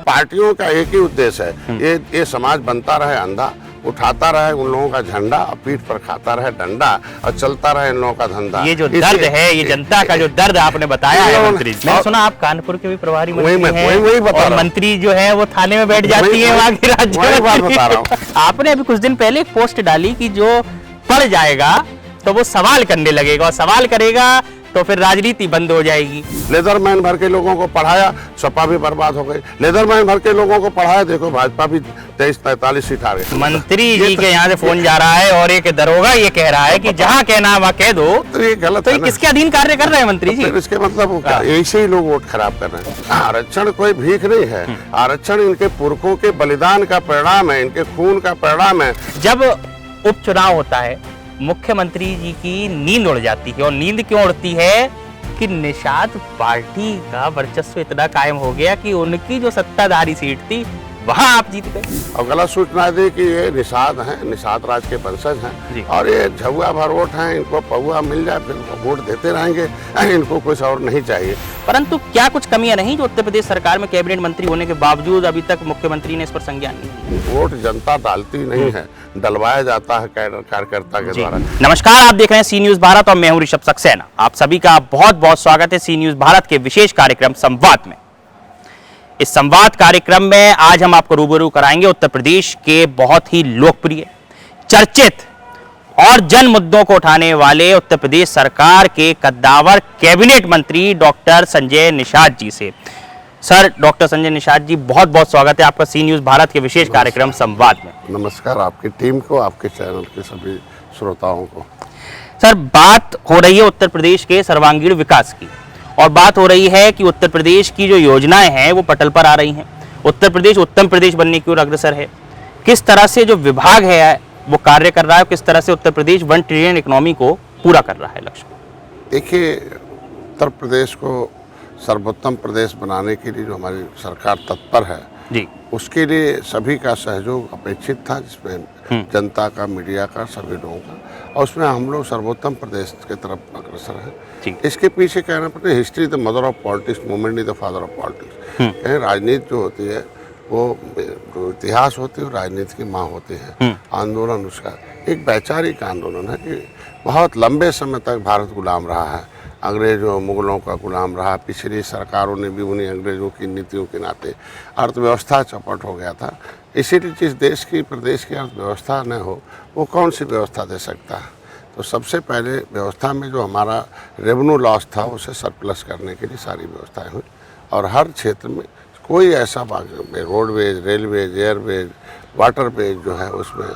पार्टियों का एक ही उद्देश्य है, ये समाज बनता रहे अंधा, उठाता रहे उन लोगों का झंडा और पीठ पर खाता रहे डंडा और चलता रहे इन लोगों का धंधा। ये जो दर्द है, ये जनता का जो दर्द आपने बताया है मंत्री जी। मैंने सुना आप कानपुर के भी प्रभारी मंत्री हैं, वही बता और मंत्री जो है वो थाने में बैठ जाती है वहाँ के राज्य में। आपने अभी कुछ दिन पहले एक पोस्ट डाली कि जो पढ़ जाएगा तो वो सवाल करने लगेगा, और सवाल करेगा तो फिर राजनीति बंद हो जाएगी। लेदरमैन भर के लोगों को पढ़ाया, सपा भी बर्बाद हो गई। लेदरमैन भर के लोगों को पढ़ाया, देखो भाजपा भी 23-43 सीट आ गई। मंत्री जी के यहाँ से फोन जा रहा है और एक दरोगा ये कह रहा है कि जहाँ कहना वहाँ कह दो, तो ये गलत तो है ये ना? किसके अधीन कार्य कर रहे हैं मंत्री जी? इसके मतलब ऐसे ही लोग वोट खराब कर रहे हैं। आरक्षण कोई भीख नहीं है, आरक्षण इनके पुरखों के बलिदान का परिणाम है, इनके खून का परिणाम है। जब उपचुनाव होता है मुख्यमंत्री जी की नींद उड़ जाती है, और नींद क्यों उड़ती है कि निषाद पार्टी का वर्चस्व इतना कायम हो गया कि उनकी जो सत्ताधारी सीट थी वहां आप जीत गए। और गलत सूचना दी कि ये निषाद हैं, निषाद राज के वंशज हैं और ये झुआ भर वोट हैं, इनको पौआ मिल जाए फिर वोट देते रहेंगे, इनको कुछ और नहीं चाहिए। परंतु क्या कुछ कमियां नहीं जो उत्तर प्रदेश सरकार में कैबिनेट मंत्री होने के बावजूद अभी तक मुख्यमंत्री ने इस पर संज्ञान नहीं लिया? वोट जनता डालती नहीं है, डलवाया जाता है कार्यकर्ता के द्वारा। नमस्कार, आप देख रहे हैं सी न्यूज भारत और मैं हूं ऋषभ सक्सेना। आप सभी का बहुत बहुत स्वागत है सी न्यूज भारत के विशेष कार्यक्रम संवाद में। इस संवाद कार्यक्रम में आज हम आपको रूबरू कराएंगे उत्तर प्रदेश के बहुत ही लोकप्रिय, चर्चित और जन मुद्दों को उठाने वाले उत्तर प्रदेश सरकार के कद्दावर कैबिनेट मंत्री डॉक्टर संजय निषाद जी से। सर, डॉक्टर संजय निषाद जी, बहुत बहुत स्वागत है आपका सी न्यूज भारत के विशेष कार्यक्रम संवाद में। नमस्कार आपकी टीम को, आपके चैनल के सभी श्रोताओं को। सर, बात हो रही है उत्तर प्रदेश के सर्वांगीण विकास की, और बात हो रही है कि उत्तर प्रदेश की जो योजनाएं हैं वो पटल पर आ रही हैं। उत्तर प्रदेश उत्तम प्रदेश बनने की ओर अग्रसर है। किस तरह से जो विभाग है वो कार्य कर रहा है, किस तरह से उत्तर प्रदेश 1 ट्रिलियन इकोनॉमी को पूरा कर रहा है लक्ष्य? देखिए, उत्तर प्रदेश को सर्वोत्तम प्रदेश बनाने के लिए जो हमारी सरकार तत्पर है जी, उसके लिए सभी का सहयोग अपेक्षित था, जिसमें जनता का, मीडिया का, सभी लोगों का, और उसमें हम लोग सर्वोत्तम प्रदेश की तरफ अग्रसर हैं। इसके पीछे कहना पड़ता है, history the mother of politics, movement is the father of politics. राजनीति जो होती है वो जो इतिहास होती है, राजनीति की माँ होती है। आंदोलन उसका एक वैचारिक आंदोलन है कि बहुत लंबे समय तक भारत गुलाम रहा है, अंग्रेजों मुगलों का गुलाम रहा। पिछली सरकारों ने भी उन्हीं अंग्रेजों की नीतियों के नाते अर्थव्यवस्था चौपट हो गया था। इसीलिए जिस देश की, प्रदेश की अर्थव्यवस्था न हो वो कौन सी व्यवस्था दे सकता है? तो सबसे पहले व्यवस्था में जो हमारा रेवेन्यू लॉस था उसे सरप्लस करने के लिए सारी व्यवस्थाएं हुई, और हर क्षेत्र में कोई ऐसा रोडवेज, रेलवेज, एयरवेज, वाटरवेज जो है उसमें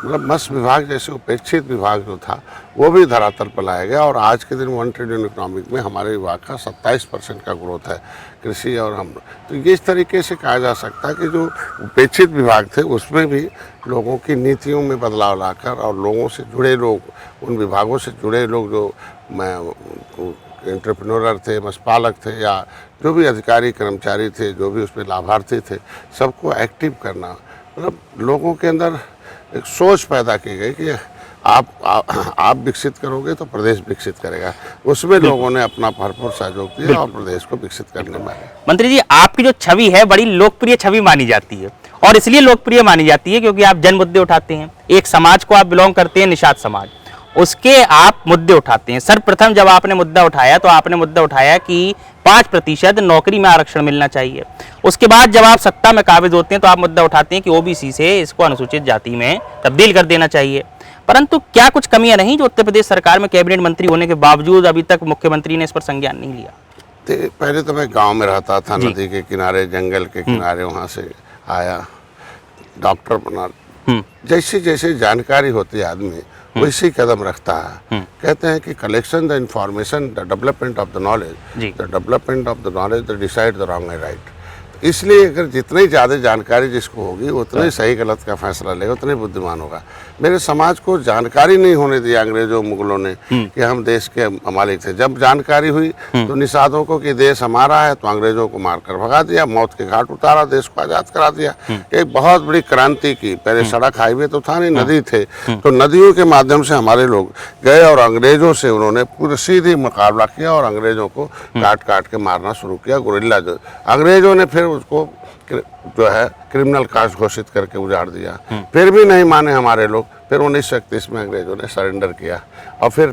मतलब मत्स्य विभाग जैसे उपेक्षित विभाग जो था वो भी धरातल पर लाया गया। और आज के दिन 1 ट्रिलियन इकोनॉमिक में हमारे विभाग का 27% का ग्रोथ है, कृषि और हम। तो ये इस तरीके से कहा जा सकता है कि जो उपेक्षित विभाग थे उसमें भी लोगों की नीतियों में बदलाव लाकर, और लोगों से जुड़े लोग, उन विभागों से जुड़े लोग जो एंटरप्रेन्योर थे, मत्स्यपालक थे, या जो भी अधिकारी कर्मचारी थे, जो भी उसमें लाभार्थी थे, सबको एक्टिव करना, मतलब लोगों के अंदर एक सोच पैदा की गई कि आप विकसित करोगे तो प्रदेश विकसित करेगा। उसमें लोगों ने अपना भरपूर सहयोग दिया और प्रदेश को विकसित करने में। मंत्री जी, आपकी जो छवि है बड़ी लोकप्रिय छवि मानी जाती है, और इसलिए लोकप्रिय मानी जाती है क्योंकि आप जन मुद्दे उठाते हैं। एक समाज को आप बिलोंग करते हैं, निषाद समाज, उसके आप मुद्दे उठाते हैं। सर्वप्रथम जब आपने मुद्दा उठाया तो आपने मुद्दा उठाया कि 5% नौकरी में आरक्षण मिलना चाहिए। उसके बाद जब आप सत्ता में काबिज होते हैं तो आप मुद्दा उठाते हैं कि ओबीसी से इसको अनुसूचित जाति में तब्दील कर देना चाहिए। परंतु क्या कुछ कमियां नहीं जो उत्तर प्रदेश सरकार में कैबिनेट मंत्री होने के बावजूद अभी तक मुख्यमंत्री ने इस पर संज्ञान नहीं लिया? पहले तो मैं गाँव में रहता था, नदी के किनारे, जंगल के किनारे, वहाँ से आया, डॉक्टर बना। जैसे जैसे जानकारी होती है आदमी वैसे ही कदम रखता है। कहते हैं कि collection the information, the development of the knowledge, the development of the knowledge the decide the wrong and right. इसलिए अगर जितनी ज़्यादा जानकारी जिसको होगी उतना ही सही गलत का फैसला लेगा, उतना ही बुद्धिमान होगा। मेरे समाज को जानकारी नहीं होने दिया अंग्रेजों मुगलों ने कि हम देश के मालिक थे। जब जानकारी हुई तो निषादों को कि देश हमारा है, तो अंग्रेजों को मारकर भगा दिया, मौत के घाट उतारा, देश को आज़ाद करा दिया। एक बहुत बड़ी क्रांति की। पहले सड़क हाईवे तो था नहीं, नदी थे, तो नदियों के माध्यम से हमारे लोग गए और अंग्रेजों से उन्होंने पूरा सीधी मुकाबला किया और अंग्रेजों को काट काट के मारना शुरू किया। गुरिल्ला जो अंग्रेजों ने फिर उसको जो है क्रिमिनल कास्ट घोषित करके उजाड़ दिया। फिर भी नहीं माने हमारे लोग। फिर 1931 में अंग्रेजों ने सरेंडर किया और फिर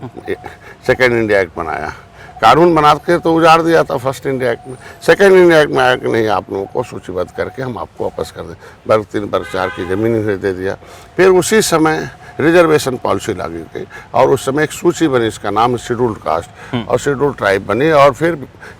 सेकेंड इंडिया एक्ट बनाया। कानून बना के तो उजाड़ दिया था फर्स्ट इंडिया एक्ट में। सेकेंड इंडिया एक्ट में आया कि नहीं, आप लोगों को सूचीबद्ध करके हम आपको वापस कर दें। वर्ग 3 वर्ग 4 की ज़मीन दे दिया। फिर उसी समय रिजर्वेशन पॉलिसी लागू की और उस समय एक सूची बनी, इसका नाम शेड्यूल्ड कास्ट और शेड्यूल्ड ट्राइब बनी। और फिर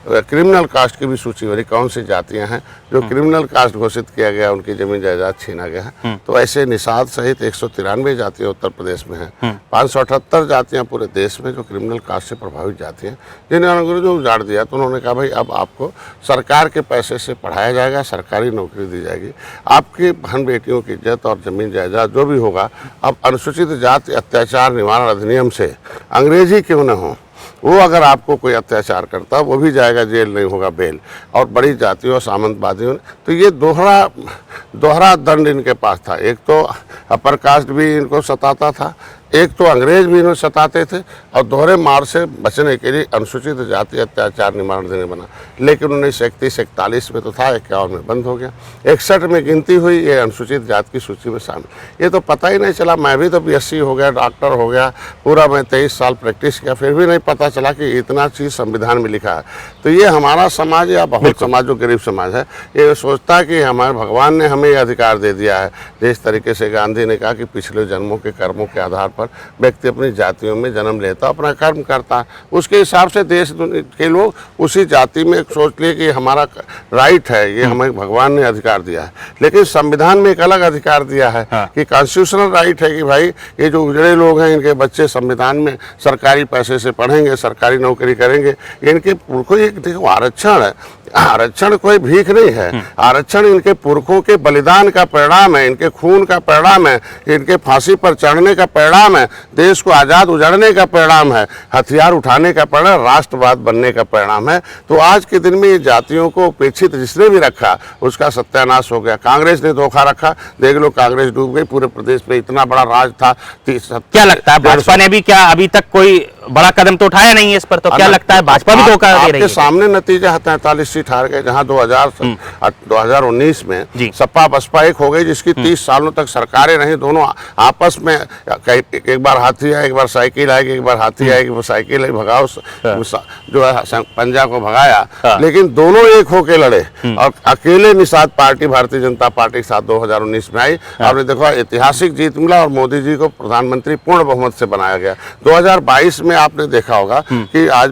क्रिमिनल कास्ट की भी सूची बनी, कौन सी जातियां हैं जो क्रिमिनल कास्ट घोषित किया गया, उनकी जमीन जायदाद छीना गया है। तो ऐसे निषाद सहित 193 जातियां उत्तर प्रदेश में हैं। 578 जातियां पूरे देश में जो क्रिमिनल कास्ट से प्रभावित जाती हैं, जिन्हें अंग्रेजों ने उजाड़ दिया। तो उन्होंने कहा भाई अब आपको सरकार के पैसे से पढ़ाया जाएगा, सरकारी नौकरी दी जाएगी, आपकी बहन बेटियों की इज्जत और जमीन जायदाद जो भी होगा अब अनुसूचित जाति अत्याचार निवारण अधिनियम से अंग्रेजी क्यों न हो, वो अगर आपको कोई अत्याचार करता वो भी जाएगा जेल, नहीं होगा बेल। और बड़ी जातियों सामंतवादियों तो ये दोहरा दंड इनके पास था। एक तो अपर कास्ट भी इनको सताता था, एक तो अंग्रेज भी इन्हें सताते थे, और दोहरे मार से बचने के लिए अनुसूचित जाति अत्याचार निवारण अधिनियम बना। लेकिन 1931-41 में तो था, 51 में बंद हो गया। 61 में गिनती हुई, ये अनुसूचित जाति की सूची में शामिल। ये तो पता ही नहीं चला। मैं भी तो BSc हो गया, डॉक्टर हो गया, पूरा मैं 23 साल प्रैक्टिस किया, फिर भी नहीं पता चला कि इतना चीज़ संविधान में लिखा है। तो ये हमारा समाज या बहुत समाज जो गरीब समाज है, ये सोचता है कि हमारे भगवान ने हमें ये अधिकार दे दिया है। जिस तरीके से गांधी ने कहा कि पिछले जन्मों के कर्मों के आधार पर व्यक्ति अपनी जातियों में जन्म लेता, अपना कर्म करता, उसके हिसाब से देश के लोग उसी जाति में सोच लिए कि हमारा राइट है, ये हमें भगवान ने अधिकार दिया है। लेकिन संविधान में एक अलग अधिकार दिया है कि कॉन्स्टिट्यूशनल राइट है कि भाई ये जो उजड़े लोग हैं, इनके बच्चे संविधान में सरकारी पैसे से पढ़ेंगे, सरकारी नौकरी करेंगे। इनके पुरखों, एक देखो आरक्षण है, आरक्षण कोई भीख नहीं है, आरक्षण इनके पुरखों के बलिदान का परिणाम है, इनके खून का परिणाम है, इनके फांसी पर चढ़ने का परिणाम है, देश को आज़ाद उजाड़ने का परिणाम है, हथियार उठाने का परिणाम, राष्ट्रवाद बनने का परिणाम है। तो आज के दिन में ये जातियों को उपेक्षित जिसने भी रखा उसका सत्यानाश हो गया। कांग्रेस ने धोखा रखा, देख लो कांग्रेस डूब गई। पूरे प्रदेश में इतना बड़ा राज था। क्या लगता है भाजपा ने भी क्या अभी तक कोई बड़ा कदम तो उठाया नहीं है इस पर? तो क्या लगता है भाजपा भी धोखा दे रही है? सामने नतीजा है, 43 सीट हार गए, जहां 2019 में सपा बसपा एक हो गई, जिसकी 30 सालों तक सरकारें रही। दोनों आपस में एक बार हाथी आए, एक बार साइकिल आएगी, एक बार हाथी आएगी, वो साइकिल है भगाओ जो है पंजा को भगाया। लेकिन दोनों एक होके लड़े और अकेले निषाद पार्टी भारतीय जनता पार्टी के साथ 2019 में आई। आपने देखो ऐतिहासिक जीत मिला और मोदी जी को प्रधानमंत्री पूर्ण बहुमत से बनाया गया। 2022 में आपने देखा होगा कि आज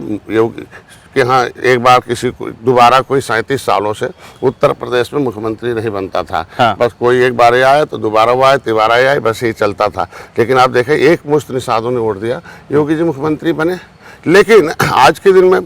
कि हाँ एक बार किसी को दोबारा कोई 37 सालों से उत्तर प्रदेश में मुख्यमंत्री नहीं बनता था। बस कोई एक बार आया तो दोबारा वो आए, तिबारा आए, बस यही चलता था। लेकिन आप देखें एक मुश्त निषादों ने वोट दिया, योगी जी मुख्यमंत्री बने। लेकिन आज के दिन में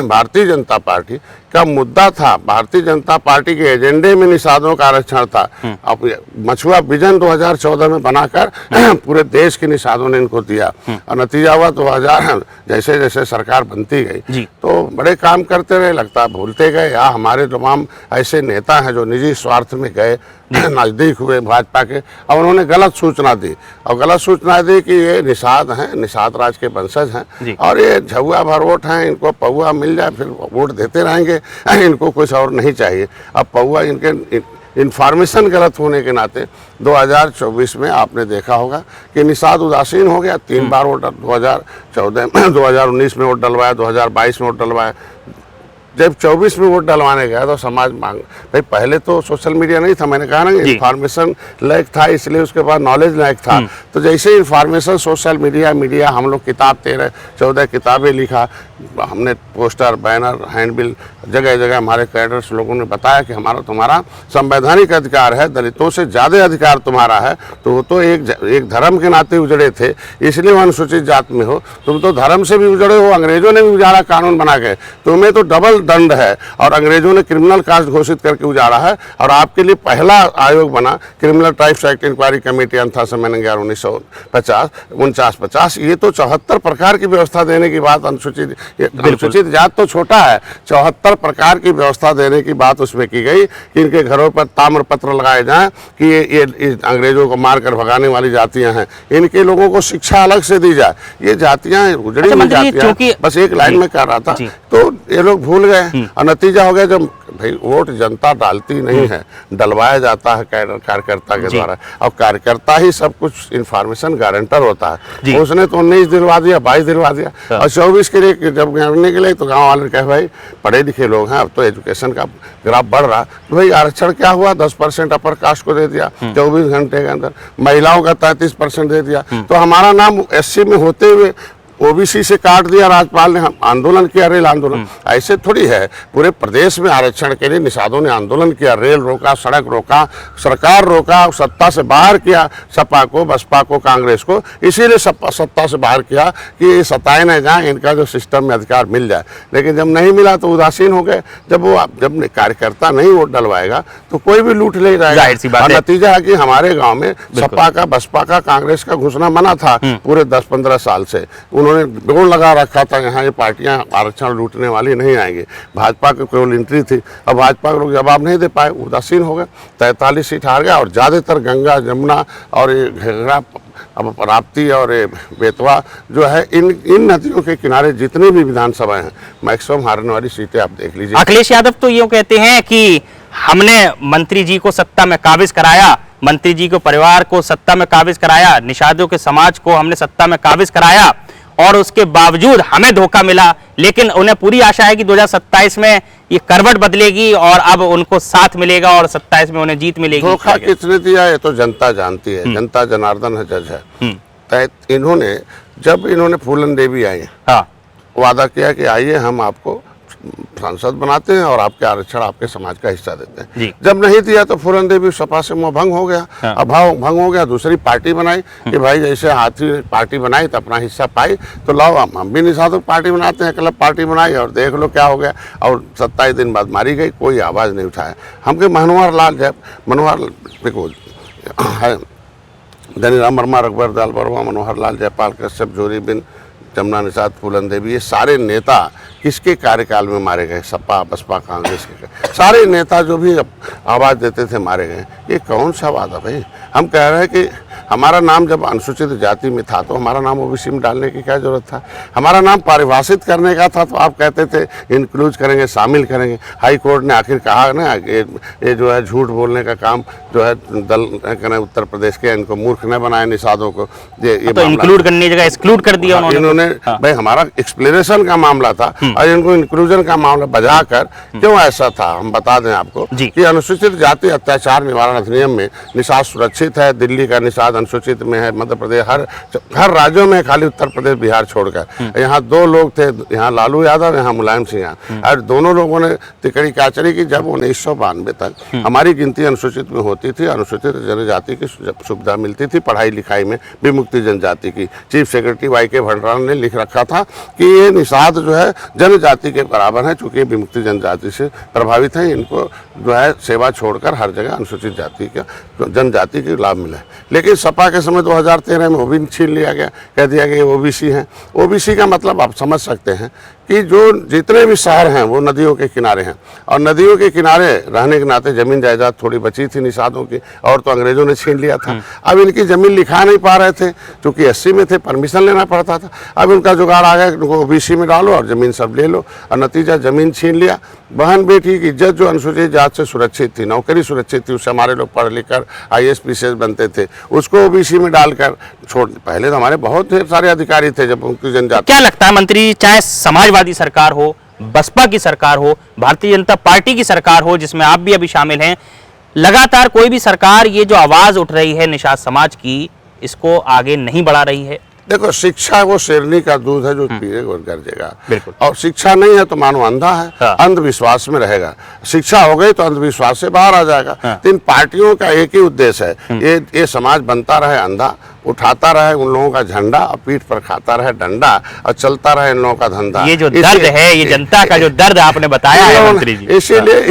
भारतीय जनता पार्टी का मुद्दा था, भारतीय जनता पार्टी के एजेंडे में निषादों का आरक्षण था। अब मछुआ विजन 2014 में बनाकर पूरे देश के निषादों ने इनको दिया और नतीजा हुआ 2000 जैसे जैसे सरकार बनती गई तो बड़े काम करते रहे, लगता भूलते गए। या हमारे तमाम ऐसे नेता हैं जो निजी स्वार्थ में गए, नजदीक हुए भाजपा के, और उन्होंने गलत सूचना दी और गलत सूचना दी कि ये निषाद हैं, निषाद राज के वंशज हैं और ये झुआ भर वोट हैं, इनको पौआ मिल जाए फिर वोट देते रहेंगे, इनको कुछ और नहीं चाहिए। अब पौआ इनके इन्फॉर्मेशन गलत होने के नाते 2024 में आपने देखा होगा कि निषाद उदासीन हो गया। 3 बार वोट 2014 2019 में वोट डलवाया, 2022 में वोट डलवाया। जब 24 में वोट डलवाने गया तो समाज मांग भाई, पहले तो सोशल मीडिया नहीं था, मैंने कहा ना इन्फॉर्मेशन लायक था, इसलिए उसके बाद नॉलेज लायक था। तो जैसे इन्फॉर्मेशन सोशल मीडिया हम लोग किताब 13-14 किताबें लिखा, हमने पोस्टर बैनर हैंडबिल जगह जगह हमारे कैडर्स लोगों ने बताया कि हमारा तुम्हारा संवैधानिक अधिकार है, दलितों से ज़्यादा अधिकार तुम्हारा है। तो वो तो एक धर्म के नाते उजड़े थे, इसलिए वो अनुसूचित जात में हो। तुम तो धर्म से भी उजड़े हो, अंग्रेजों ने भी उजाड़ा कानून बना के, तुम्हें तो डबल दंड है और अंग्रेजों ने क्रिमिनल कास्ट घोषित करके उजाड़ा है, और आपके लिए पहला आयोग बना criminal tribes act inquiry committee अंथा समय 1949 ये तो 74 प्रकार की व्यवस्था देने की बात अनुसूचित जात तो छोटा है, 74 प्रकार की व्यवस्था देने की बात उसमें की गई कि इनके घरों पर ताम्र पत्र लगाए जाएं कि ये अंग्रेजों को मारकर भगाने वाली जातियां हैं, इनके लोगों को शिक्षा अलग से दी जाए। ये जातियां उजड़ी हुई जातियां, बस एक लाइन में कह रहा था, तो ये लोग भूल गए और नतीजा हो गया जब भाई वोट जनता डालती नहीं है, डलवाया जाता है कार्यकर्ता के द्वारा, और कार्यकर्ता ही सब कुछ इंफॉर्मेशन गारंटर होता है। उसने तो 19 दिलवा दिया, 22 दिलवा दिया, और 24 के लिए जब करने के लिए तो गांव वाले कहे भाई पढ़े लिखे लोग हैं, अब तो एजुकेशन का ग्राफ बढ़ रहा, तो भाई आरक्षण क्या हुआ, 10% अपर कास्ट को दे दिया 24 घंटे के अंदर, महिलाओं का 33% दे दिया, तो हमारा नाम SC में होते हुए ओबीसी से काट दिया राज्यपाल ने, हम आंदोलन किया, रेल आंदोलन। ऐसे थोड़ी है, पूरे प्रदेश में आरक्षण के लिए निषादों ने आंदोलन किया, रेल रोका, सड़क रोका, सरकार रोका, सत्ता से बाहर किया सपा को, बसपा को, कांग्रेस को, इसीलिए सत्ता से बाहर किया कि ये सताए न जाए, इनका जो सिस्टम में अधिकार मिल जाए। लेकिन जब नहीं मिला तो उदासीन हो गए। जब कार्यकर्ता नहीं वोट डलवाएगा तो कोई भी लूट ले जाएगा, और नतीजा है कि हमारे गाँव में सपा का, बसपा का, कांग्रेस का घुसना मना था पूरे 10-15 साल से। उन्होंने बोर्ड लगा रखा था यहाँ ये पार्टियां आरक्षण लूटने वाली नहीं आएंगी, भाजपा की केवल एंट्री थी, अब भाजपा के लोग जवाब नहीं दे पाए, उदासीन हो गए, 43 सीट हार गया, और ज़्यादातर गंगा, जमुना और ये घाघरा, अब राप्ती और बेतवा जो है, इन नदियों के किनारे जितनी भी विधानसभाएं हैं, मैक्सिमम हारने वाली सीटें आप देख लीजिए। अखिलेश यादव तो यूँ कहते हैं कि हमने मंत्री जी को सत्ता में काबिज कराया, मंत्री जी को परिवार को सत्ता में काबिज कराया, निषादों के समाज को हमने सत्ता में काबिज कराया, और उसके बावजूद हमें धोखा मिला। लेकिन उन्हें पूरी आशा है कि 2027 में ये करवट बदलेगी और अब उनको साथ मिलेगा और 27 में उन्हें जीत मिलेगी। धोखा किसने दिया ये तो जनता जानती है, जनता जनार्दन है, जज है। इन्होंने जब फूलन देवी आई, वादा किया कि आइए हम आपको सांसद बनाते हैं और आपके आरक्षण आपके समाज का हिस्सा देते हैं, जब नहीं दिया तो फूलन देवी सपा से मोह भंग हो गया, अभाव भंग हो गया, दूसरी पार्टी बनाई कि भाई जैसे हाथी पार्टी बनाई तो अपना हिस्सा पाई, तो लाओ हम भी निषादों पार्टी बनाते हैं, क्लब पार्टी बनाई, और देख लो क्या हो गया, और 27 दिन बाद मारी गई, कोई आवाज़ नहीं उठाया। हमके मनोहर लाल देखो है, धनीराम वर्मा, रघुवर दयाल वर्मा, मनोहर लाल, जयपाल कश्यप, जोरी बिन, जमुना निषाद, फूलन देवी, ये सारे नेता किसके कार्यकाल में मारे गए? सपा, बसपा, कांग्रेस के सारे नेता जो भी आवाज़ देते थे मारे गए। ये कौन सा वादा भाई? हम कह रहे हैं कि हमारा नाम जब अनुसूचित जाति में था तो हमारा नाम ओबीसी में डालने की क्या जरूरत था? हमारा नाम परिभाषित करने का था तो आप कहते थे इंक्लूड करेंगे, शामिल करेंगे। हाई कोर्ट ने आखिर कहा ना ये जो है झूठ बोलने का काम जो है दल कहना उत्तर प्रदेश के, इनको मूर्ख न बनाए निषादों को, ये तो इंक्लूड करने की जगह एक्सक्लूड कर दिया इन्होंने। भाई हमारा एक्सप्लेनेशन का मामला था और इनको इंक्लूजन का मामला बजा कर, क्यों ऐसा था हम बता दें आपको कि अनुसूचित जाति अत्याचार निवारण अधिनियम में निषाद सुरक्षित है। दिल्ली का निषाद अनुसूचित में है, मध्य प्रदेश, हर राज्यों में, खाली उत्तर प्रदेश बिहार छोड़कर। यहाँ 2 लोग थे, यहाँ लालू यादव, यहाँ मुलायम सिंह, और दोनों लोगों ने तिकड़ी काचरी की। जब 1992 तक हमारी गिनती अनुसूचित में होती थी, अनुसूचित जनजाति की सुविधा मिलती थी पढ़ाई लिखाई में, विमुक्ति जनजाति की। चीफ सेक्रेटरी YK भंडारण ने लिख रखा था कि ये निषाद जो है जनजाति के बराबर है, चूंकि विमुक्ति जनजाति से प्रभावित है, इनको जो है सेवा छोड़कर हर जगह अनुसूचित जाति का जनजाति के लाभ मिला है। लेकिन सपा के समय 2013 में वो भी छीन लिया गया, कह दिया गया ये ओबीसी हैं। ओबीसी का मतलब आप समझ सकते हैं कि जो जितने भी शहर हैं वो नदियों के किनारे हैं, और नदियों के किनारे रहने के नाते जमीन जायदाद थोड़ी बची थी निषादों की, और तो अंग्रेजों ने छीन लिया था। अब इनकी जमीन लिखा नहीं पा रहे थे, क्योंकि SC में थे, परमिशन लेना पड़ता था। अब उनका जुगाड़ आ गया, इनको OBC में डालो और जमीन सब ले लो, और नतीजा जमीन छीन लिया। बहन बेटी की इज्जत जो अनुसूचित जाति से सुरक्षित थी, नौकरी सुरक्षित थी, उससे हमारे लोग पढ़ लिख कर IAS PCS बनते थे, उसको OBC में डालकर छोड़। पहले तो हमारे बहुत ढेर सारे अधिकारी थे जब उनकी जनजाति। क्या लगता है मंत्री, चाहे समाजवादी सरकार हो, बसपा की सरकार हो, भारतीय जनता पार्टी की सरकार हो, जिसमें आप भी अभी शामिल हैं, लगातार कोई भी सरकार ये जो आवाज उठ रही है निषाद समाज की, इसको आगे नहीं बढ़ा रही है? देखो, शिक्षा वो शेरनी का दूध है जो पिएगा और गरजेगा, और शिक्षा नहीं है तो मानो अंधा है, अंधविश्वास में रहेगा। शिक्षा हो गई तो अंधविश्वास से बाहर आ जाएगा। तो इन पार्टियों का एक ही उद्देश्य है, ये समाज बनता रहे अंधा, उठाता रहे उन लोगों का झंडा और पीठ पर खाता रहे डंडा और चलता रहे इन लोगों का धंधा। ये जो दर्द है, ये जनता का जो दर्द आपने बताया है मंत्री जी,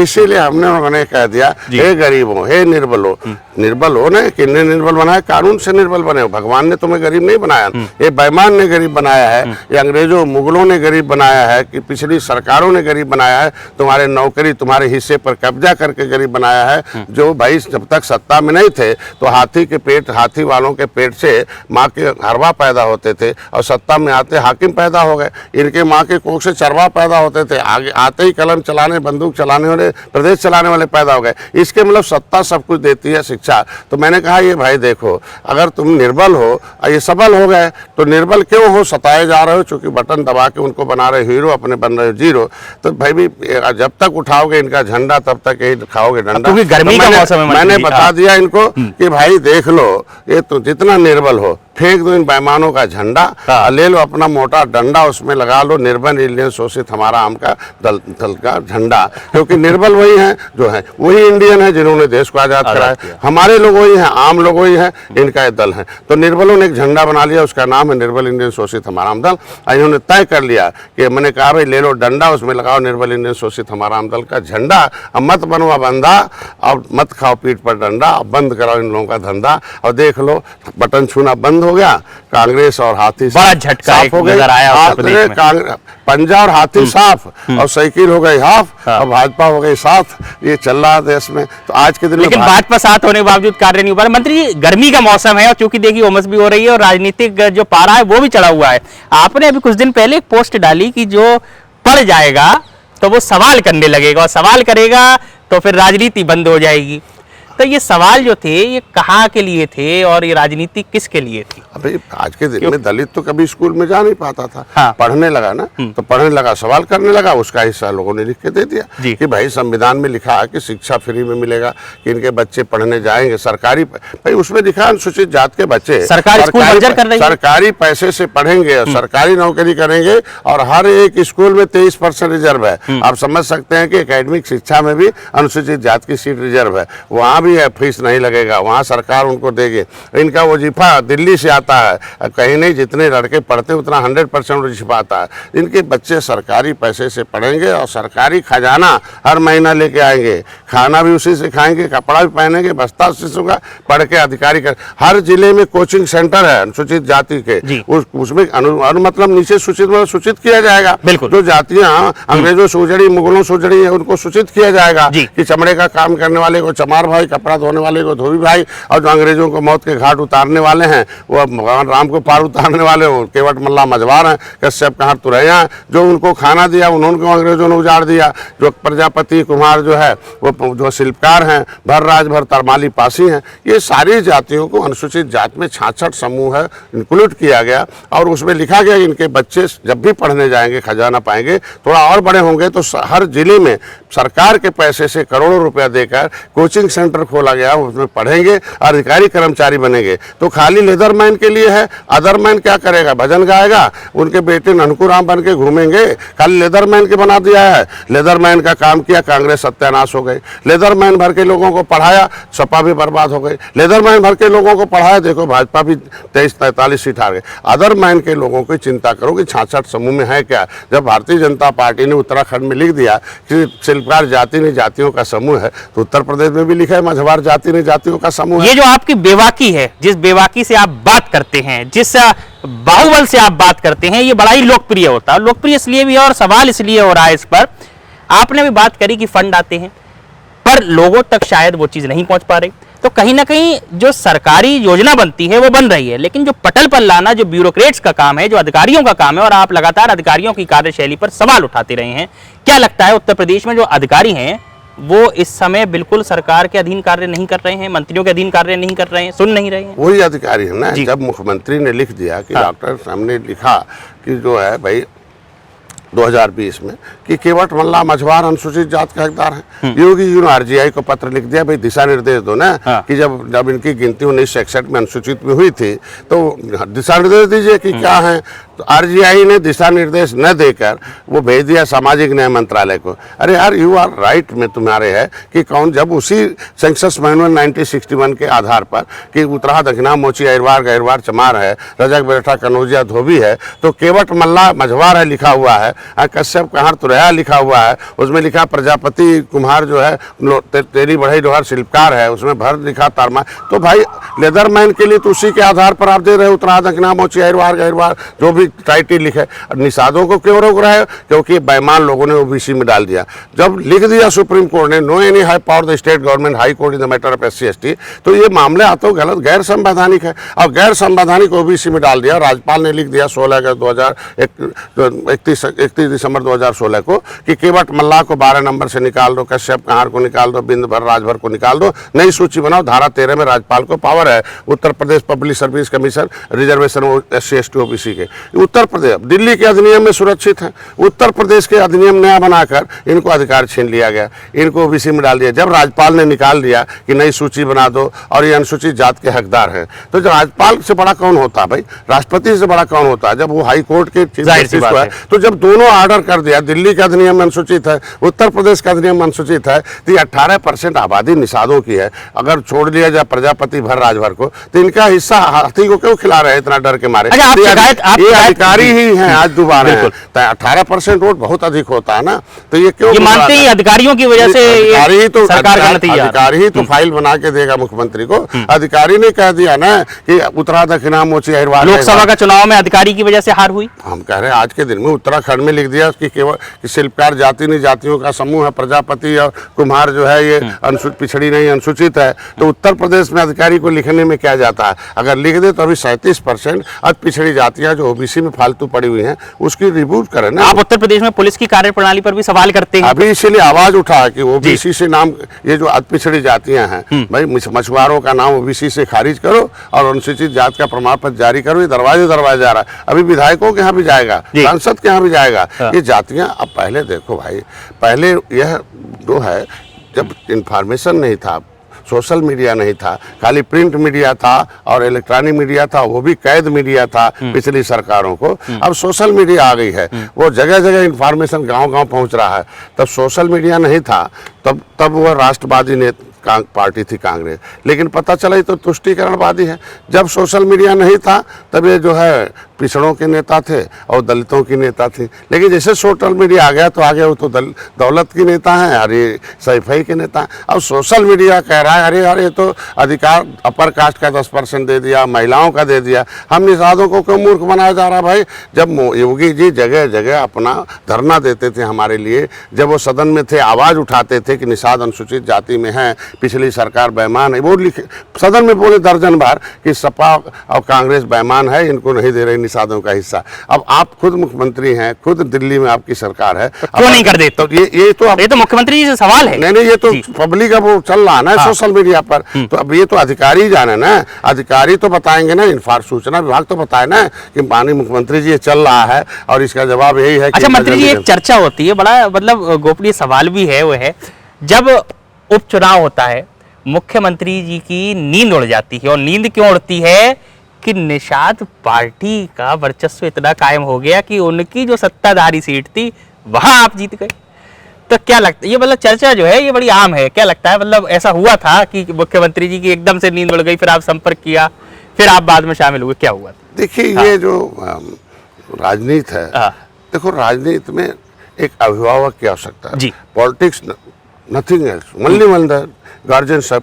इसीलिए हमने उन्होंने कह दिया, हे गरीबों, हे निर्बलो, निर्बल हो ना, किन्ने निर्बल बनाया, कानून से निर्बल बने हो, भगवान ने तुम्हें गरीब नहीं बनाया, ये बेईमान ने गरीब बनाया है, ये अंग्रेजों मुगलों ने गरीब बनाया है, कि पिछली सरकारों ने गरीब बनाया है, तुम्हारे नौकरी तुम्हारे हिस्से पर कब्जा करके गरीब बनाया है। जो भाई जब तक सत्ता में नहीं थे तो हाथी वालों के पेट से माँ के हरवा पैदा होते थे, और सत्ता में आते हाकिम पैदा हो गए, इनके माँ के कोख से चरवा पैदा होते थे, आगे आते ही कलम चलाने बंदूक चलाने वाले प्रदेश चलाने वाले पैदा हो गए। इसके मतलब सत्ता सब कुछ देती है, शिक्षा। तो मैंने कहा ये भाई देखो, अगर तुम निर्बल हो और ये सबल हो गए तो निर्बल क्यों हो, सताए जा रहे हो, चूंकि बटन दबा के उनको बना रहे हीरो, अपने बन रहे जीरो। तो भाई भी जब तक उठाओगे इनका झंडा तब तक यही खाओगे डंडा। क्योंकि गर्मी का मौसम है, मैंने बता दिया इनको कि भाई देख लो, ये तो जितना निर्बल हो फेंक दो इन बेईमानों का झंडा, ले लो अपना मोटा डंडा, उसमें लगा लो निर्बल इंडियन शोषित हमारा आम का दल का झंडा, क्योंकि निर्बल वही हैं जो है, वही इंडियन है जिन्होंने देश को आजाद कराया, हमारे लोग वही हैं, आम लोग वही हैं, इनका दल है। तो निर्बलों ने एक झंडा बना लिया, उसका नाम है निर्बल इंडियन शोषित हमारा आम दल। इन्होंने तय कर लिया कि मैंने कहा भाई ले लो डंडा, उसमें लगाओ निर्बल इंडियन शोषित हमारा आम दल का झंडा, अब मत बनवा बंदा और मत खाओ पीठ पर डंडा, अब बंद कराओ इन लोगों का धंधा। और देख लो बटन छूना बंद हो गया, कांग्रेस और हाथी बड़ा झटका हो गया, पंजा और हाथी साफ, और साइकिल हो गई हाफ, और भाजपा हो गई साथ। ये चल रहा है देश में। तो आज के दिन लेकिन भाजपा साथ होने के बावजूद कार्य नहीं हो पा रहा। मंत्री जी, गर्मी का मौसम है और चूंकि देखिए उमस भी हो रही है और राजनीतिक जो पारा है वो भी चढ़ा हुआ है। आपने अभी कुछ दिन पहले एक पोस्ट डाली कि जो पड़ जाएगा तो वो सवाल करने लगेगा, और सवाल करेगा तो फिर राजनीति बंद हो जाएगी। तो ये सवाल जो थे ये कहाँ के लिए थे और ये राजनीति किसके लिए थी? अभी आज के दिन में दलित तो कभी स्कूल में जा नहीं पाता था, हाँ। पढ़ने लगा ना, तो पढ़ने लगा, सवाल करने लगा, उसका हिस्सा लोगों ने लिख के दे दिया कि भाई संविधान में लिखा है कि शिक्षा फ्री में मिलेगा, कि इनके बच्चे पढ़ने जाएंगे सरकारी, भाई उसमें लिखा अनुसूचित जात के बच्चे सरकारी पैसे से पढ़ेंगे और सरकारी नौकरी करेंगे, और हर एक स्कूल में 23% रिजर्व है। आप समझ सकते हैं कि एकेडमिक शिक्षा में भी अनुसूचित जात की सीट रिजर्व है, वहाँ भी है, फीस नहीं लगेगा, वहाँ सरकार उनको देगी। इनका वजीफा दिल्ली से आता है, कहीं नहीं, जितने लड़के पढ़ते उतना 100% वजीफा आता है। इनके बच्चे सरकारी पैसे से पढ़ेंगे और सरकारी खजाना हर महीना लेके आएंगे, खाना भी उसी से खाएंगे, कपड़ा भी पहनेंगे, बस्ता उसी से होगा, पढ़ के अधिकारी कर। हर जिले में कोचिंग सेंटर है अनुसूचित जाति के, उसमें मतलब नीचे सूचित किया जाएगा। जो जातियां अंग्रेजों से उजड़ी, मुगलों से उजड़ी है, उनको सूचित किया जाएगा कि चमड़े का काम करने वाले को चमार भाई, कपड़ा धोने वाले को धोबी भाई, और जो अंग्रेजों को मौत के घाट उतारने वाले हैं वो भगवान राम को पार उतारने वाले हो केवट मल्ला मझवार हैं, कश्यप कहाँ तुरैया हैं, जो उनको खाना दिया उन्होंने अंग्रेजों ने उजाड़ दिया। जो प्रजापति कुमार जो है वो जो शिल्पकार हैं, भर राजभर तरमाली पासी हैं, ये सारी जातियों को अनुसूचित जात में 66 समूह है इंक्लूड किया गया, और उसमें लिखा गया इनके बच्चे जब भी पढ़ने जाएंगे खजाना पाएंगे, थोड़ा और बड़े होंगे तो हर जिले में सरकार के पैसे से करोड़ों रुपया देकर कोचिंग सेंटर खोला गया, उसमें पढ़ेंगे, अधिकारी कर्मचारी बनेंगे। तो खाली लेदरमैन के लिए है, अदरमैन क्या करेगा, भजन गाएगा, उनके बेटे ननकूराम बन के घूमेंगे, खाली लेदरमैन के बना दिया है। लेदरमैन का काम किया, कांग्रेस सत्यानाश हो गई। लेदरमैन भर के लोगों को पढ़ाया, सपा भी बर्बाद हो गई। लेदरमैन भर के लोगों को पढ़ाया, देखो भाजपा भी 23-43 सीट आ गए। अदरमैन के लोगों की चिंता करो कि 66 समूह में है क्या। जब भारतीय जनता पार्टी ने उत्तराखंड में लिख दिया कि शिल्पकार जाति ने जातियों का समूह है, तो उत्तर प्रदेश में भी लिखा है मझवार जाति ने जातियों का समूह है। ये जो आपकी बेवाकी है, जिस बेवाकी से आप बात करते हैं, जिस बाहुबल से आप बात करते हैं, ये बड़ा ही लोकप्रिय होता है। लोकप्रिय इसलिए भी है और सवाल इसलिए हो रहा है इस पर। आपने भी बात करी कि फंड आते हैं पर लोगों तक शायद वो चीज नहीं पहुंच पा रही, तो कहीं ना कहीं जो सरकारी योजना बनती है वो बन रही है, लेकिन जो पटल पर लाना जो ब्यूरोक्रेट्स का काम है, जो अधिकारियों का काम है, और आप लगातार अधिकारियों की कार्यशैली पर सवाल उठाते रहे हैं। क्या लगता है उत्तर प्रदेश में जो अधिकारी हैं वो इस समय बिल्कुल सरकार के अधीन कार्य नहीं कर रहे हैं, मंत्रियों के अधीन कार्य नहीं कर रहे हैं, सुन नहीं रहे हैं? वही अधिकारी है ना। जब मुख्यमंत्री ने लिख दिया कि डॉक्टर साहब ने लिखा कि जो है भाई 2020 में कि केवट मल्ला मझवार अनुसूचित जात का हकदार है, योगी जी ने आरजीआई को पत्र लिख दिया, भाई दिशा निर्देश दो ना। कि जब इनकी गिनती 1961 में अनुसूचित में हुई थी तो दिशा निर्देश दीजिए कि क्या है। तो आरजीआई ने दिशा निर्देश न देकर वो भेज दिया सामाजिक न्याय मंत्रालय को। अरे यार, यू आर राइट में तुम्हारे है कि कौन, जब उसी सेंसस मैनुअल 1961 के आधार पर कि उत्तरा दक्षिणा मोची अहिरवार गहिरवार चमार है, रजक बेटा कनौजिया धोबी है, तो केवट मल्ला मझवार है लिखा हुआ है, कश्यप कहार तुरैया लिखा हुआ है, उसमें लिखा प्रजापति कुम्हार जो है तेरी बढ़ई लोहार शिल्पकार है, उसमें भर लिखा तारमा। तो भाई लेदरमैन के लिए तो उसी के आधार पर आप दे रहे हो, उत्तरा दक्षिणा मोची अहिरवार गहिरवार जो भी टाइटल लिखे। निषादों को क्यों रोक रहे हो? क्योंकि बेईमान लोगों ने ओबीसी में डाल दिया। जब लिख दिया सुप्रीम कोर्ट ने no any high power the state government high court in the matter of SC/ST, तो ये मामले आते गलत गैर संवैधानिक है, और गैर संवैधानिक ओबीसी में डाल दिया। राज्यपाल ने लिख दिया 31 दिसंबर 2016 को कि केवट मल्ला को 12 नंबर से निकाल दो, कश्यप कहार को निकाल दो, बिंद भर राजभर को निकाल दो, नई सूची बनाओ। धारा 13 में राज्यपाल को पावर है। Uttar Pradesh public service commission reservation SC/ST OBC के, उत्तर प्रदेश दिल्ली के अधिनियम में सुरक्षित है। उत्तर प्रदेश के अधिनियम नया बनाकर इनको अधिकार छीन लिया गया, इनको ओबीसी में डाल दिया। जब राज्यपाल ने निकाल दिया कि नई सूची बना दो और ये अनुसूचित जात के हकदार हैं, तो जो राज्यपाल से बड़ा कौन होता है भाई? राष्ट्रपति से बड़ा कौन होता है? जब वो हाई कोर्ट के चीफ जस्टिस को है, तो जब दोनों ऑर्डर कर दिया, दिल्ली का अधिनियम अनुसूचित है, उत्तर प्रदेश का अधिनियम अनुसूचित है, तो 18% आबादी निषादों की है। अगर छोड़ दिया जाए प्रजापति भर राजभर को, तो इनका हिस्सा हाथी को क्यों खिला रहे हैं इतना डर के मारे? ये अधिकारी ही हैं, आज दोबारा है। 18% वोट बहुत अधिक होता है ना, तो ये क्यों? ये मानते ही अधिकारियों की वजह से अधिकारी ही तो सरकार का नतीजा, अधिकारी ही तो फाइल बना के देगा मुख्यमंत्री को। अधिकारी ने कह दिया ना कि उत्तरा दक्षिणा मोची अहिरवार। लोकसभा का चुनाव में अधिकारी की वजह से हार हुई। हम कह रहे हैं आज के दिन में उत्तराखंड में लिख दिया कि केवल शिल्पकार जाति नहीं जातियों का समूह है, प्रजापति और कुम्हार जो है ये पिछड़ी नहीं अनुसूचित है। तो उत्तर प्रदेश में अधिकारी को लिखने में क्या जाता है? अगर लिख दे तो अभी 37% अति पिछड़ी जातियां जो ओबीसी में फालतू पड़ी हुई हैं उसकी रिबूट करें ना। आप उत्तर प्रदेश में पुलिस की कार्यप्रणाली पर भी सवाल करते हैं। अभी इसीलिए आवाज उठा कि ओबीसी से नाम, ये जो अति पिछड़ी जातियां हैं भाई, मछुआरों का नाम ओबीसी से खारिज करो और अनुसूचित जात का प्रमाण पत्र जारी करो। ये दरवाजे जा रहा है, अभी विधायकों के यहाँ भी जाएगा, सांसद के यहाँ भी जाएगा। ये जातियां अब पहले देखो भाई, पहले यह जो है जब इंफॉर्मेशन नहीं था, सोशल मीडिया नहीं था, खाली प्रिंट मीडिया था और इलेक्ट्रॉनिक मीडिया था, वो भी कैद मीडिया था पिछली सरकारों को। अब सोशल मीडिया आ गई है, वो जगह जगह इंफॉर्मेशन गांव-गांव पहुंच रहा है। तब सोशल मीडिया नहीं था, तब वह राष्ट्रवादी ने पार्टी थी कांग्रेस, लेकिन पता चला ये तो तुष्टीकरणवादी है। जब सोशल मीडिया नहीं था तब ये जो है पिछड़ों के नेता थे और दलितों की नेता थी, लेकिन जैसे सोशल मीडिया आ गया तो आगे वो तो दौलत की नेता हैं, अरे सैफई के नेता हैं। अब सोशल मीडिया कह रहा है अरे ये तो अधिकार अपर कास्ट का 10% दे दिया, महिलाओं का दे दिया। हम निषादों को क्यों मूर्ख बनाया जा रहा भाई? जब योगी जी जगह जगह अपना धरना देते थे हमारे लिए, जब वो सदन में थे आवाज़ उठाते थे कि निषाद अनुसूचित जाति में है, पिछली सरकार बेईमान है, वो लिखे सदन में बोले दर्जन बार कि सपा और कांग्रेस बेईमान है, इनको नहीं दे रही निषादों का हिस्सा। अब आप खुद मुख्यमंत्री हैं, खुद दिल्ली में आपकी सरकार है, क्यों नहीं कर देते? तो ये तो मुख्यमंत्री जी से सवाल है। नहीं, ये तो पब्लिक अब वो चल रहा है ना सोशल मीडिया पर, तो अब ये तो अधिकारी जाने ना, अधिकारी तो बताएंगे ना, सूचना विभाग तो बताए ना कि माननीय मुख्यमंत्री जी ये चल रहा है और इसका जवाब यही है। अच्छा मंत्री जी, एक चर्चा होती है, बड़ा मतलब गोपनीय सवाल भी है, वो है जब उपचुनाव होता है मुख्यमंत्री जी की नींद उड़ जाती है। और नींद क्यों उड़ती है कि निषाद पार्टी का वर्चस्व इतना कायम हो गया कि उनकी जो सत्ताधारी सीट थी वहां आप जीत गए। तो क्या लगता है, ये मतलब चर्चा जो है ये बड़ी आम है, क्या लगता है मतलब ऐसा हुआ था कि मुख्यमंत्री जी की एकदम से नींद उड़ गई, फिर आप संपर्क किया, फिर आप बाद में शामिल हुए, क्या हुआ? देखिए ये जो राजनीति है, देखो राजनीति में एक अभिभावक की आवश्यकता है। Politics nothing else, only one the guardianship